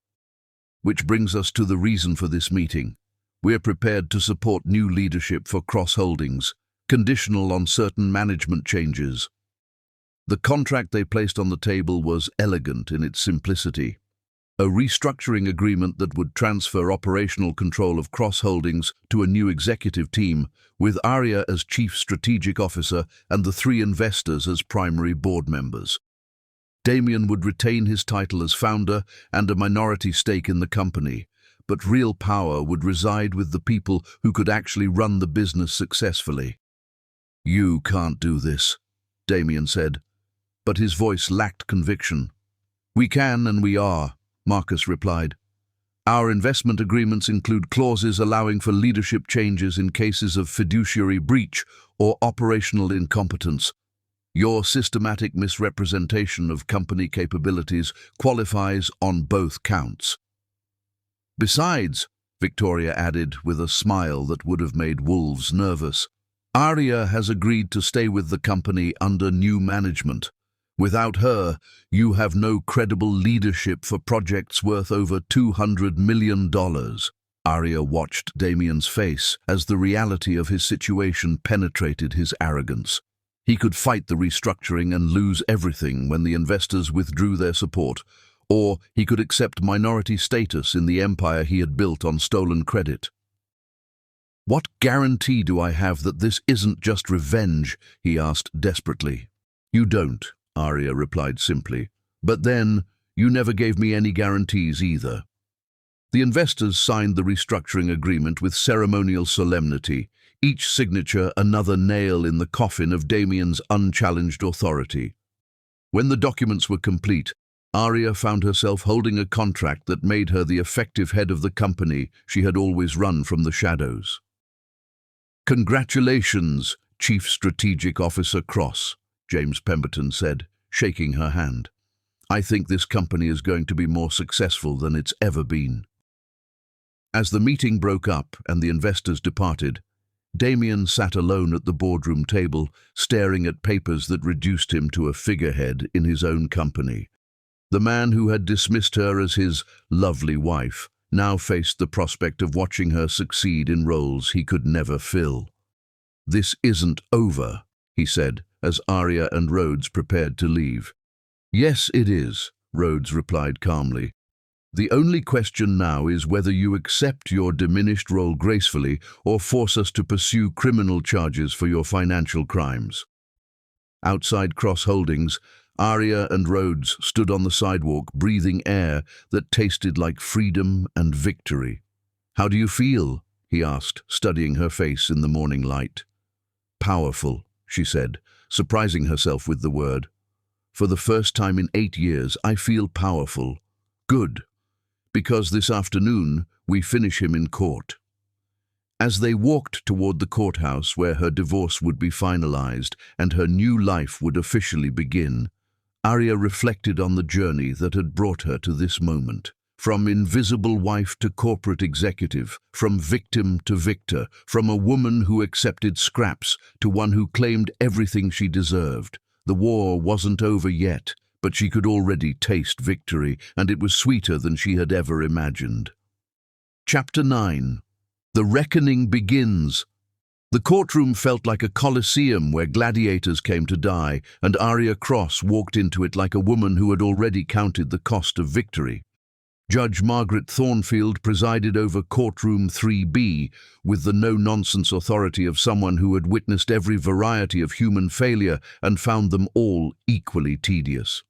Which brings us to the reason for this meeting. We're prepared to support new leadership for Cross Holdings, conditional on certain management changes. The contract they placed on the table was elegant in its simplicity. A restructuring agreement that would transfer operational control of Cross Holdings to a new executive team, with Arya as Chief Strategic Officer and the 3 investors as primary board members. Damien would retain his title as founder and a minority stake in the company, but real power would reside with the people who could actually run the business successfully. You can't do this, Damien said, but his voice lacked conviction. We can and we are, Marcus replied. Our investment agreements include clauses allowing for leadership changes in cases of fiduciary breach or operational incompetence. Your systematic misrepresentation of company capabilities qualifies on both counts. Besides, Victoria added with a smile that would have made wolves nervous, Arya has agreed to stay with the company under new management. Without her, you have no credible leadership for projects worth over $200 million. Arya watched Damien's face as the reality of his situation penetrated his arrogance. He could fight the restructuring and lose everything when the investors withdrew their support, or he could accept minority status in the empire he had built on stolen credit. What guarantee do I have that this isn't just revenge? He asked desperately. You don't, Arya replied simply. But then, you never gave me any guarantees either. The investors signed the restructuring agreement with ceremonial solemnity, each signature another nail in the coffin of Damien's unchallenged authority. When the documents were complete, Arya found herself holding a contract that made her the effective head of the company she had always run from the shadows. Congratulations, Chief Strategic Officer Cross, James Pemberton said, shaking her hand. I think this company is going to be more successful than it's ever been. As the meeting broke up and the investors departed, Damien sat alone at the boardroom table, staring at papers that reduced him to a figurehead in his own company. The man who had dismissed her as his lovely wife now faced the prospect of watching her succeed in roles he could never fill. This isn't over, he said, as Arya and Rhodes prepared to leave. Yes, it is, Rhodes replied calmly. The only question now is whether you accept your diminished role gracefully or force us to pursue criminal charges for your financial crimes. Outside Cross Holdings, Arya and Rhodes stood on the sidewalk, breathing air that tasted like freedom and victory. How do you feel? He asked, studying her face in the morning light. Powerful, she said, surprising herself with the word. For the first time in 8 years, I feel powerful. Good. Because this afternoon, we finish him in court. As they walked toward the courthouse where her divorce would be finalized and her new life would officially begin, Arya reflected on the journey that had brought her to this moment. From invisible wife to corporate executive, from victim to victor, from a woman who accepted scraps to one who claimed everything she deserved. The war wasn't over yet, but she could already taste victory, and it was sweeter than she had ever imagined. Chapter 9. The Reckoning Begins. The courtroom felt like a coliseum where gladiators came to die, and Arya Cross walked into it like a woman who had already counted the cost of victory. Judge Margaret Thornfield presided over Courtroom 3B with the no-nonsense authority of someone who had witnessed every variety of human failure and found them all equally tedious.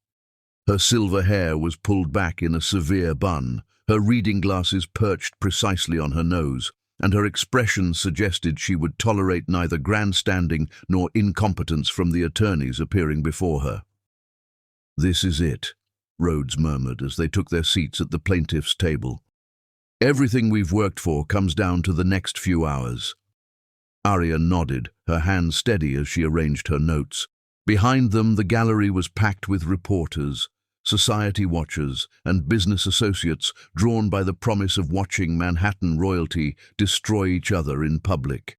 Her silver hair was pulled back in a severe bun, her reading glasses perched precisely on her nose, and her expression suggested she would tolerate neither grandstanding nor incompetence from the attorneys appearing before her. "This is it," Rhodes murmured as they took their seats at the plaintiff's table. "Everything we've worked for comes down to the next few hours." Arya nodded, her hand steady as she arranged her notes. Behind them, the gallery was packed with reporters, society watchers, and business associates drawn by the promise of watching Manhattan royalty destroy each other in public.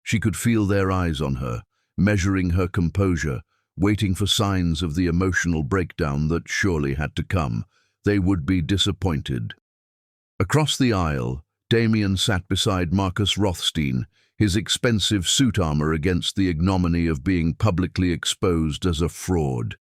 She could feel their eyes on her, measuring her composure, waiting for signs of the emotional breakdown that surely had to come. They would be disappointed. Across the aisle, Damien sat beside Marcus Rothstein, his expensive suit armor against the ignominy of being publicly exposed as a fraud.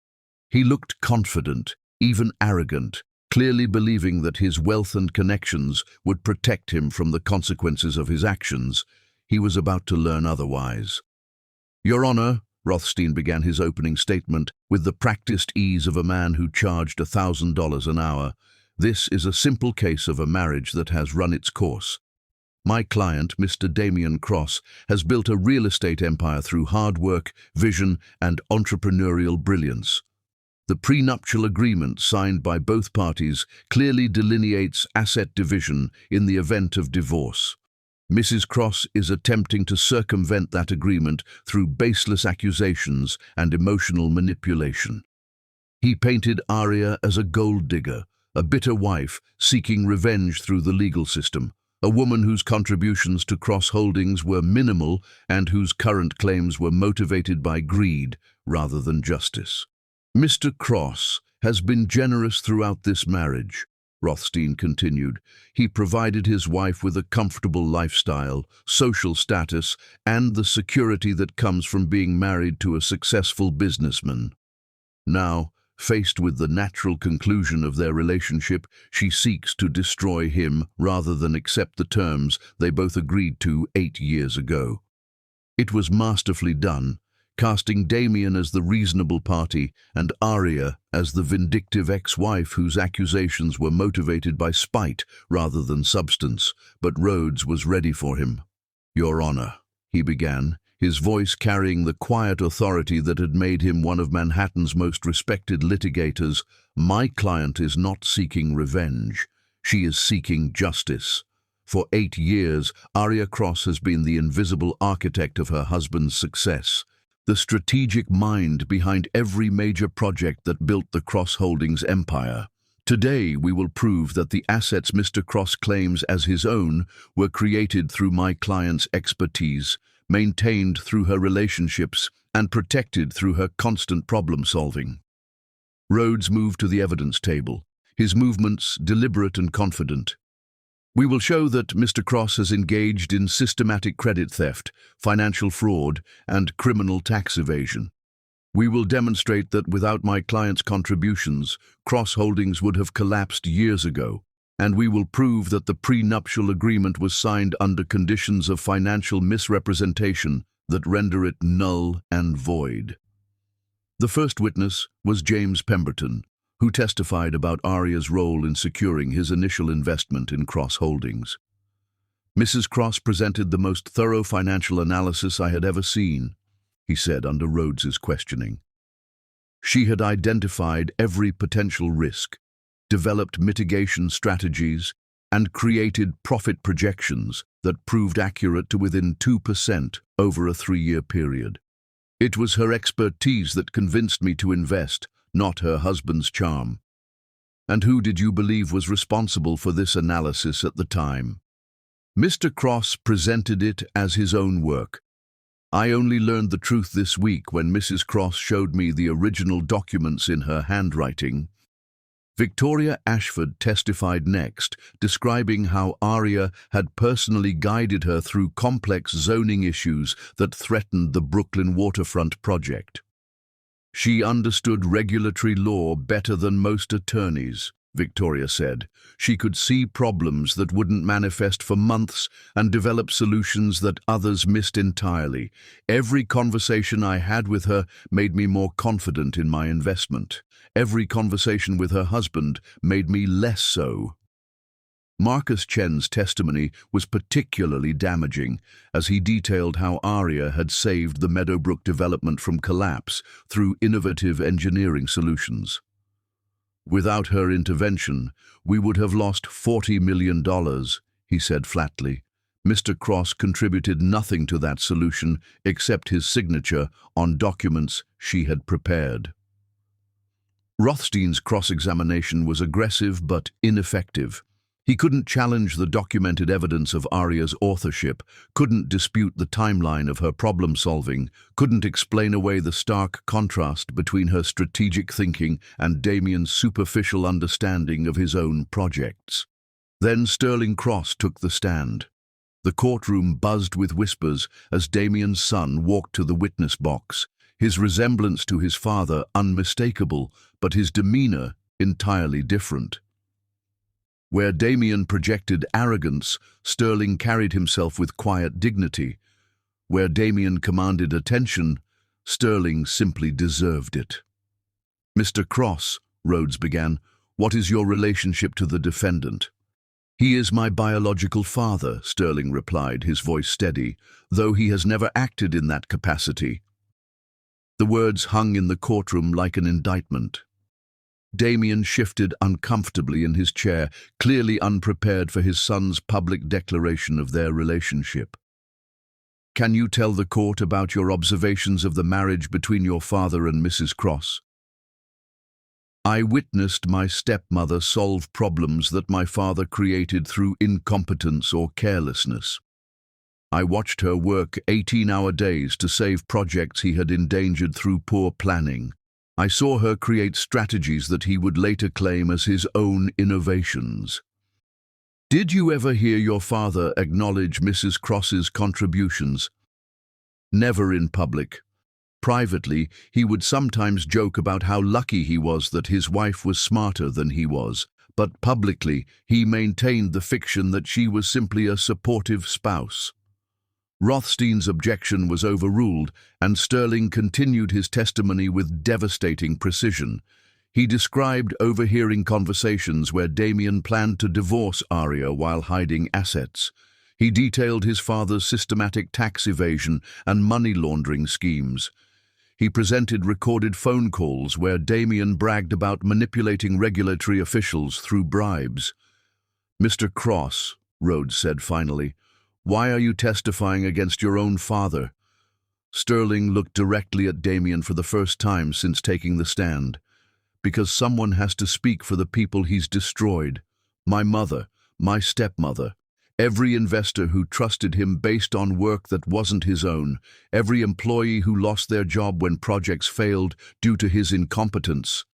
He looked confident, even arrogant, clearly believing that his wealth and connections would protect him from the consequences of his actions. He was about to learn otherwise. "Your Honor," Rothstein began his opening statement with the practiced ease of a man who charged $1,000 an hour, "this is a simple case of a marriage that has run its course. My client, Mr. Damien Cross, has built a real estate empire through hard work, vision, and entrepreneurial brilliance. The prenuptial agreement signed by both parties clearly delineates asset division in the event of divorce. Mrs. Cross is attempting to circumvent that agreement through baseless accusations and emotional manipulation." He painted Aria as a gold digger, a bitter wife seeking revenge through the legal system, a woman whose contributions to Cross Holdings were minimal and whose current claims were motivated by greed rather than justice. "Mr. Cross has been generous throughout this marriage," Rothstein continued. "He provided his wife with a comfortable lifestyle, social status, and the security that comes from being married to a successful businessman. Now, faced with the natural conclusion of their relationship, she seeks to destroy him rather than accept the terms they both agreed to 8 years ago. It was masterfully done, casting Damien as the reasonable party and Aria as the vindictive ex-wife whose accusations were motivated by spite rather than substance, but Rhodes was ready for him. "Your Honor," he began, his voice carrying the quiet authority that had made him one of Manhattan's most respected litigators, "my client is not seeking revenge. She is seeking justice. For 8 years, Aria Cross has been the invisible architect of her husband's success, the strategic mind behind every major project that built the Cross Holdings empire. Today, we will prove that the assets Mr. Cross claims as his own were created through my client's expertise, maintained through her relationships, and protected through her constant problem-solving." Rhodes moved to the evidence table, his movements deliberate and confident. "We will show that Mr. Cross has engaged in systematic credit theft, financial fraud, and criminal tax evasion. We will demonstrate that without my client's contributions, Cross Holdings would have collapsed years ago, and we will prove that the prenuptial agreement was signed under conditions of financial misrepresentation that render it null and void." The first witness was James Pemberton, who testified about Aria's role in securing his initial investment in Cross Holdings. "Mrs. Cross presented the most thorough financial analysis I had ever seen," he said under Rhodes's questioning. "She had identified every potential risk, developed mitigation strategies, and created profit projections that proved accurate to within 2% over a 3-year period. It was her expertise that convinced me to invest, not her husband's charm." "And who did you believe was responsible for this analysis at the time?" "Mr. Cross presented it as his own work. I only learned the truth this week when Mrs. Cross showed me the original documents in her handwriting." Victoria Ashford testified next, describing how Aria had personally guided her through complex zoning issues that threatened the Brooklyn waterfront project. "She understood regulatory law better than most attorneys," Victoria said. "She could see problems that wouldn't manifest for months and develop solutions that others missed entirely. Every conversation I had with her made me more confident in my investment. Every conversation with her husband made me less so." Marcus Chen's testimony was particularly damaging, as he detailed how Aria had saved the Meadowbrook development from collapse through innovative engineering solutions. "Without her intervention, we would have lost $40 million, he said flatly. Mr. Cross contributed nothing to that solution except his signature on documents she had prepared. Rothstein's cross-examination was aggressive but ineffective. He couldn't challenge the documented evidence of Aria's authorship, couldn't dispute the timeline of her problem-solving, couldn't explain away the stark contrast between her strategic thinking and Damien's superficial understanding of his own projects. Then Sterling Cross took the stand. The courtroom buzzed with whispers as Damien's son walked to the witness box, his resemblance to his father unmistakable, but his demeanor entirely different. Where Damien projected arrogance, Sterling carried himself with quiet dignity. Where Damien commanded attention, Sterling simply deserved it. "Mr. Cross," Rhodes began, "what is your relationship to the defendant?" "He is my biological father," Sterling replied, his voice steady, "though he has never acted in that capacity." The words hung in the courtroom like an indictment. Damien shifted uncomfortably in his chair, clearly unprepared for his son's public declaration of their relationship. "Can you tell the court about your observations of the marriage between your father and Mrs. Cross?" "I witnessed my stepmother solve problems that my father created through incompetence or carelessness. I watched her work 18-hour days to save projects he had endangered through poor planning. I saw her create strategies that he would later claim as his own innovations." "Did you ever hear your father acknowledge Mrs. Cross's contributions?" "Never in public. Privately, he would sometimes joke about how lucky he was that his wife was smarter than he was, but publicly he maintained the fiction that she was simply a supportive spouse." Rothstein's objection was overruled, and Sterling continued his testimony with devastating precision. He described overhearing conversations where Damien planned to divorce Aria while hiding assets. He detailed his father's systematic tax evasion and money laundering schemes. He presented recorded phone calls where Damien bragged about manipulating regulatory officials through bribes. "Mr. Cross," Rhodes said finally, "why are you testifying against your own father?" Sterling looked directly at Damien for the first time since taking the stand. "Because someone has to speak for the people he's destroyed. My mother, my stepmother, every investor who trusted him based on work that wasn't his own, every employee who lost their job when projects failed due to his incompetence."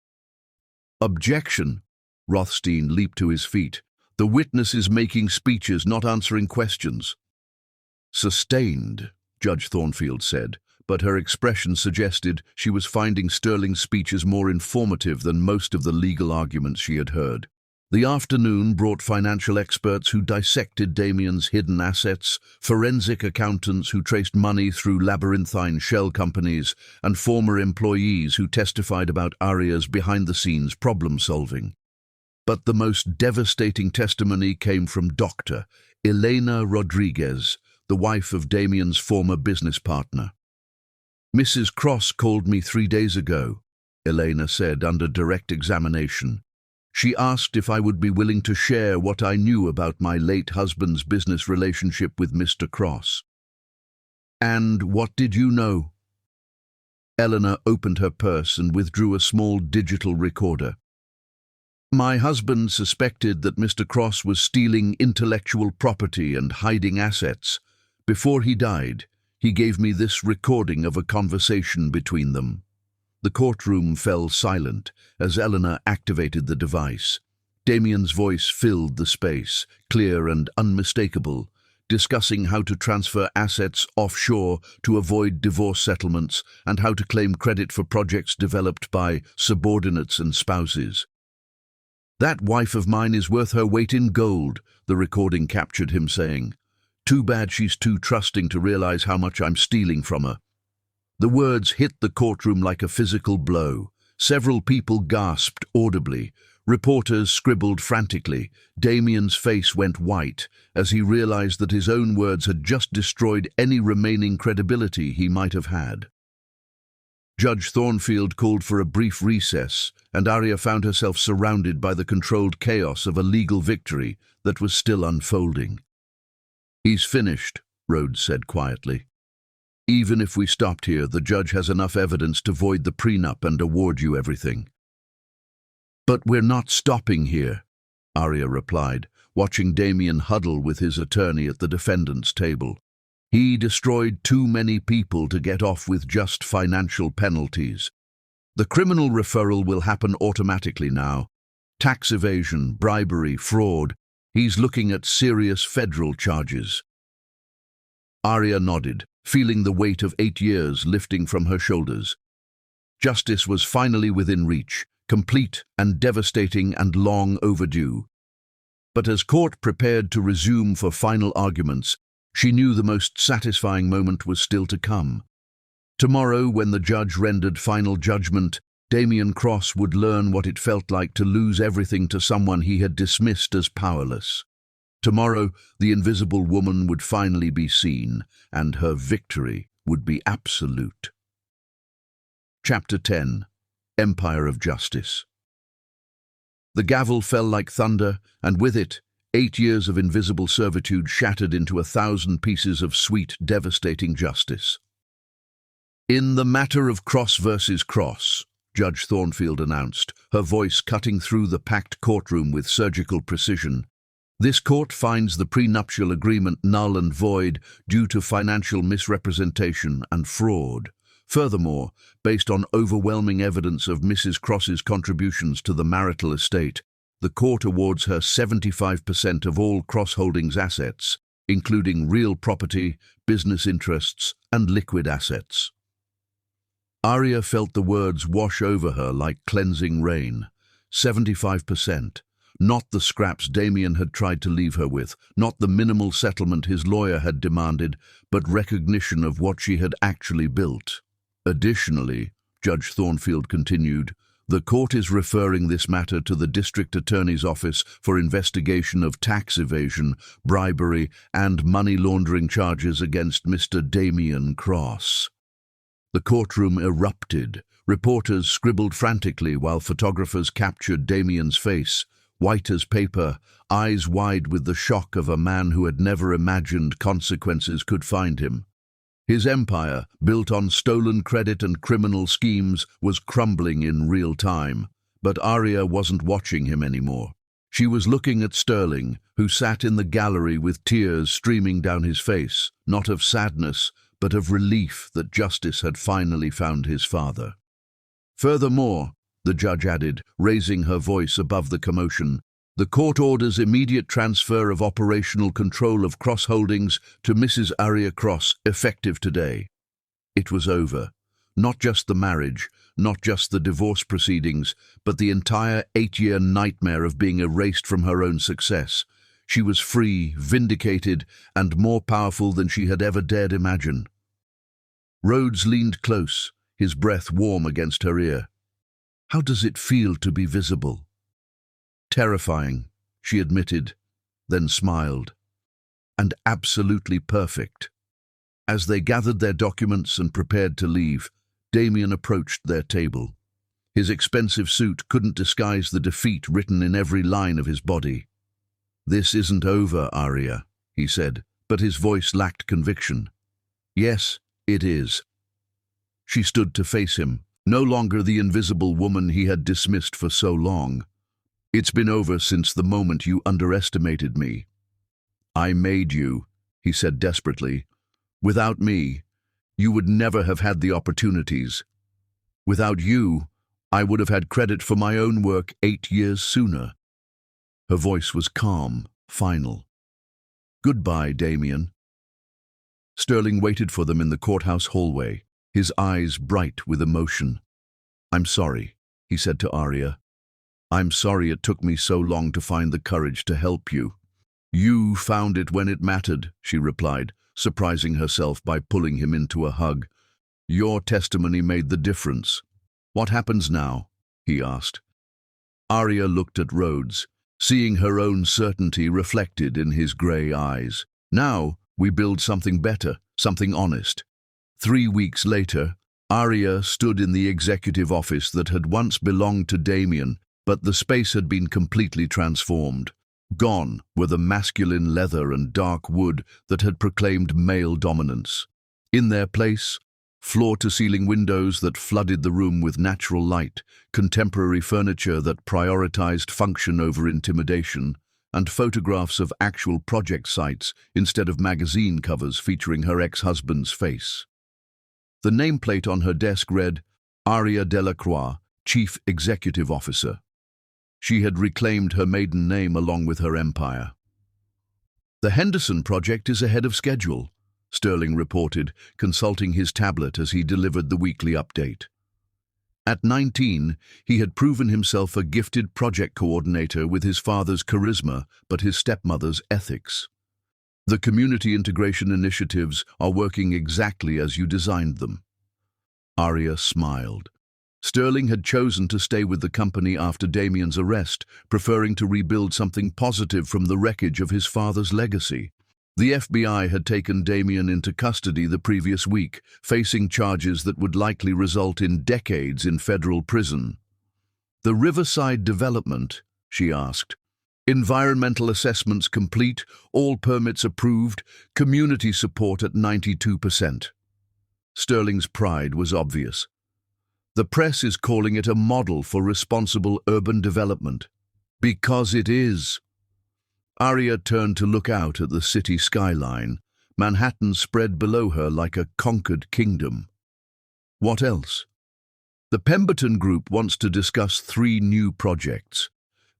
"Objection!" Rothstein leaped to his feet. "The witness is making speeches, not answering questions." "Sustained," Judge Thornfield said, but her expression suggested she was finding Sterling's speeches more informative than most of the legal arguments she had heard. The afternoon brought financial experts who dissected Damien's hidden assets, forensic accountants who traced money through labyrinthine shell companies, and former employees who testified about Aria's behind-the-scenes problem-solving. But the most devastating testimony came from Dr. Elena Rodriguez, the wife of Damien's former business partner. "Mrs. Cross called me 3 days ago," Elena said under direct examination. "She asked if I would be willing to share what I knew about my late husband's business relationship with Mr. Cross." "And what did you know?" Eleanor opened her purse and withdrew a small digital recorder. "My husband suspected that Mr. Cross was stealing intellectual property and hiding assets. Before he died, he gave me this recording of a conversation between them." The courtroom fell silent as Eleanor activated the device. Damien's voice filled the space, clear and unmistakable, discussing how to transfer assets offshore to avoid divorce settlements and how to claim credit for projects developed by subordinates and spouses. "That wife of mine is worth her weight in gold," the recording captured him saying. "Too bad she's too trusting to realize how much I'm stealing from her." The words hit the courtroom like a physical blow. Several people gasped audibly. Reporters scribbled frantically. Damien's face went white as he realized that his own words had just destroyed any remaining credibility he might have had. Judge Thornfield called for a brief recess, and Aria found herself surrounded by the controlled chaos of a legal victory that was still unfolding. He's finished, Rhodes said quietly. Even if we stopped here, the judge has enough evidence to void the prenup and award you everything. But we're not stopping here, Arya replied, watching Damien huddle with his attorney at the defendant's table. He destroyed too many people to get off with just financial penalties. The criminal referral will happen automatically now. Tax evasion, bribery, fraud. He's looking at serious federal charges. Arya nodded, feeling the weight of 8 years lifting from her shoulders. Justice was finally within reach, complete and devastating and long overdue. But as court prepared to resume for final arguments, she knew the most satisfying moment was still to come. Tomorrow, when the judge rendered final judgment, Damien Cross would learn what it felt like to lose everything to someone he had dismissed as powerless. Tomorrow, the invisible woman would finally be seen, and her victory would be absolute. Chapter 10. Empire of Justice. The gavel fell like thunder, and with it, 8 years of invisible servitude shattered into 1,000 pieces of sweet, devastating justice. In the matter of Cross versus Cross, Judge Thornfield announced, her voice cutting through the packed courtroom with surgical precision, this court finds the prenuptial agreement null and void due to financial misrepresentation and fraud. Furthermore, based on overwhelming evidence of Mrs. Cross's contributions to the marital estate, the court awards her 75% of all Cross Holdings assets, including real property, business interests, and liquid assets. Arya felt the words wash over her like cleansing rain. 75%. Not the scraps Damien had tried to leave her with, not the minimal settlement his lawyer had demanded, but recognition of what she had actually built. Additionally, Judge Thornfield continued, the court is referring this matter to the District Attorney's Office for investigation of tax evasion, bribery, and money laundering charges against Mr. Damien Cross. The courtroom erupted. Reporters scribbled frantically while photographers captured Damien's face, white as paper, eyes wide with the shock of a man who had never imagined consequences could find him. His empire, built on stolen credit and criminal schemes, was crumbling in real time. But Arya wasn't watching him anymore. She was looking at Sterling, who sat in the gallery with tears streaming down his face, not of sadness, but of relief that justice had finally found his father. Furthermore, the judge added, raising her voice above the commotion, the court orders immediate transfer of operational control of Cross Holdings to Mrs. Arya Cross, effective today. It was over. Not just the marriage, not just the divorce proceedings, but the entire 8-year nightmare of being erased from her own success. She was free, vindicated, and more powerful than she had ever dared imagine. Rhodes leaned close, his breath warm against her ear. How does it feel to be visible? Terrifying, she admitted, then smiled. And absolutely perfect. As they gathered their documents and prepared to leave, Damien approached their table. His expensive suit couldn't disguise the defeat written in every line of his body. This isn't over, Arya, he said, but his voice lacked conviction. Yes, it is. She stood to face him, no longer the invisible woman he had dismissed for so long. It's been over since the moment you underestimated me. I made you, he said desperately. Without me, you would never have had the opportunities. Without you, I would have had credit for my own work 8 years sooner. Her voice was calm, final. Goodbye, Damien. Sterling waited for them in the courthouse hallway, his eyes bright with emotion. I'm sorry, he said to Arya. I'm sorry it took me so long to find the courage to help you. You found it when it mattered, she replied, surprising herself by pulling him into a hug. Your testimony made the difference. What happens now? He asked. Arya looked at Rhodes, seeing her own certainty reflected in his grey eyes. Now we build something better, something honest. 3 weeks later, Arya stood in the executive office that had once belonged to Damien, but the space had been completely transformed. Gone were the masculine leather and dark wood that had proclaimed male dominance. In their place, floor-to-ceiling windows that flooded the room with natural light, contemporary furniture that prioritized function over intimidation, and photographs of actual project sites instead of magazine covers featuring her ex-husband's face. The nameplate on her desk read, Aria Delacroix, Chief Executive Officer. She had reclaimed her maiden name along with her empire. "The Henderson project is ahead of schedule," Sterling reported, consulting his tablet as he delivered the weekly update. At 19, he had proven himself a gifted project coordinator with his father's charisma but his stepmother's ethics. "The community integration initiatives are working exactly as you designed them." Aria smiled. Sterling had chosen to stay with the company after Damien's arrest, preferring to rebuild something positive from the wreckage of his father's legacy. The FBI had taken Damien into custody the previous week, facing charges that would likely result in decades in federal prison. "The Riverside development?" she asked. "Environmental assessments complete, all permits approved, community support at 92%. Sterling's pride was obvious. "The press is calling it a model for responsible urban development." "Because it is." Aria turned to look out at the city skyline. Manhattan spread below her like a conquered kingdom. "What else?" "The Pemberton Group wants to discuss 3 new projects.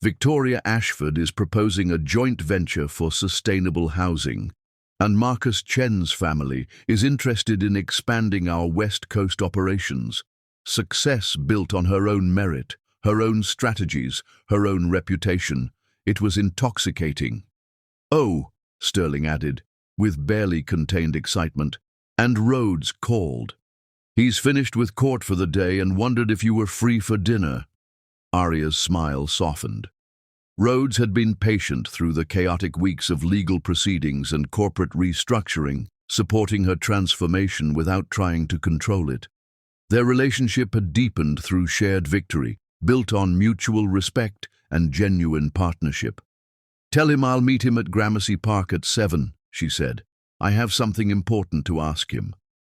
Victoria Ashford is proposing a joint venture for sustainable housing, and Marcus Chen's family is interested in expanding our West Coast operations. Success built on her own merit, her own strategies, her own reputation. It was intoxicating. "Oh," Sterling added, with barely contained excitement, "and Rhodes called. He's finished with court for the day and wondered if you were free for dinner." Aria's smile softened. Rhodes had been patient through the chaotic weeks of legal proceedings and corporate restructuring, supporting her transformation without trying to control it. Their relationship had deepened through shared victory, built on mutual respect and genuine partnership. "Tell him I'll meet him at Gramercy Park at 7, she said. "I have something important to ask him."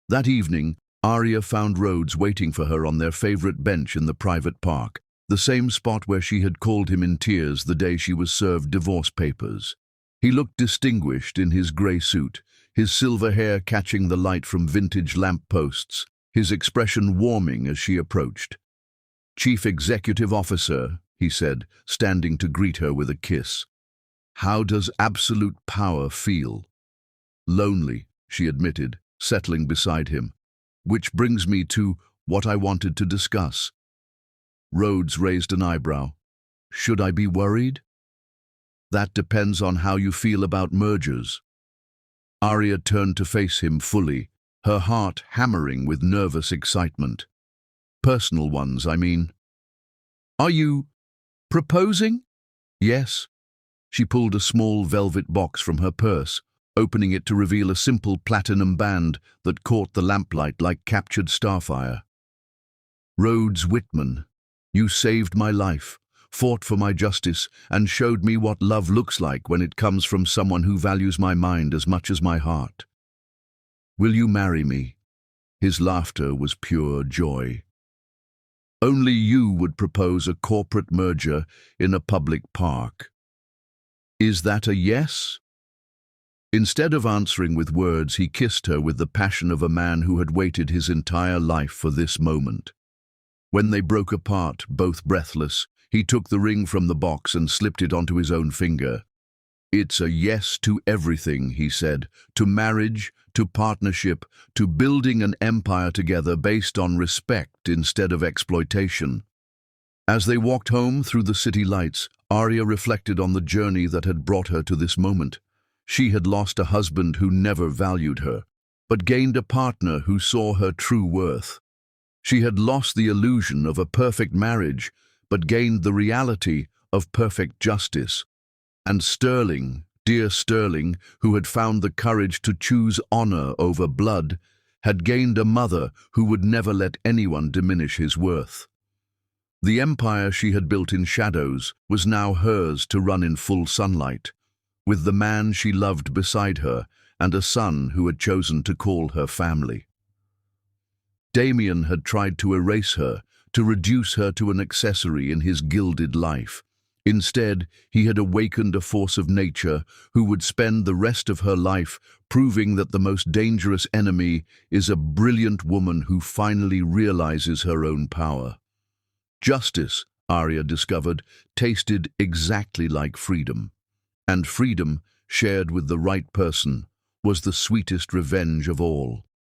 That evening, Aria found Rhodes waiting for her on their favorite bench in the private park, the same spot where she had called him in tears the day she was served divorce papers. He looked distinguished in his grey suit, his silver hair catching the light from vintage lamp posts, his expression warming as she approached. "Chief Executive Officer," he said, standing to greet her with a kiss. "How does absolute power feel?" "Lonely," she admitted, settling beside him. "Which brings me to what I wanted to discuss." Rhodes raised an eyebrow. "Should I be worried?" "That depends on how you feel about mergers." Aria turned to face him fully, her heart hammering with nervous excitement. "Personal ones, I mean." "Are you proposing?" "Yes." She pulled a small velvet box from her purse, opening it to reveal a simple platinum band that caught the lamplight like captured starfire. "Rhodes Whitman, you saved my life, fought for my justice, and showed me what love looks like when it comes from someone who values my mind as much as my heart. Will you marry me?" His laughter was pure joy. "Only you would propose a corporate merger in a public park. Is that a yes?" Instead of answering with words, he kissed her with the passion of a man who had waited his entire life for this moment. When they broke apart, both breathless, he took the ring from the box and slipped it onto his own finger. "It's a yes to everything," he said, "to marriage, to partnership, to building an empire together based on respect instead of exploitation." As they walked home through the city lights, Aria reflected on the journey that had brought her to this moment. She had lost a husband who never valued her, but gained a partner who saw her true worth. She had lost the illusion of a perfect marriage, but gained the reality of perfect justice. And Sterling, dear Sterling, who had found the courage to choose honor over blood, had gained a mother who would never let anyone diminish his worth. The empire she had built in shadows was now hers to run in full sunlight, with the man she loved beside her and a son who had chosen to call her family. Damien had tried to erase her, to reduce her to an accessory in his gilded life. Instead, he had awakened a force of nature who would spend the rest of her life proving that the most dangerous enemy is a brilliant woman who finally realizes her own power. Justice, Arya discovered, tasted exactly like freedom. And freedom, shared with the right person, was the sweetest revenge of all.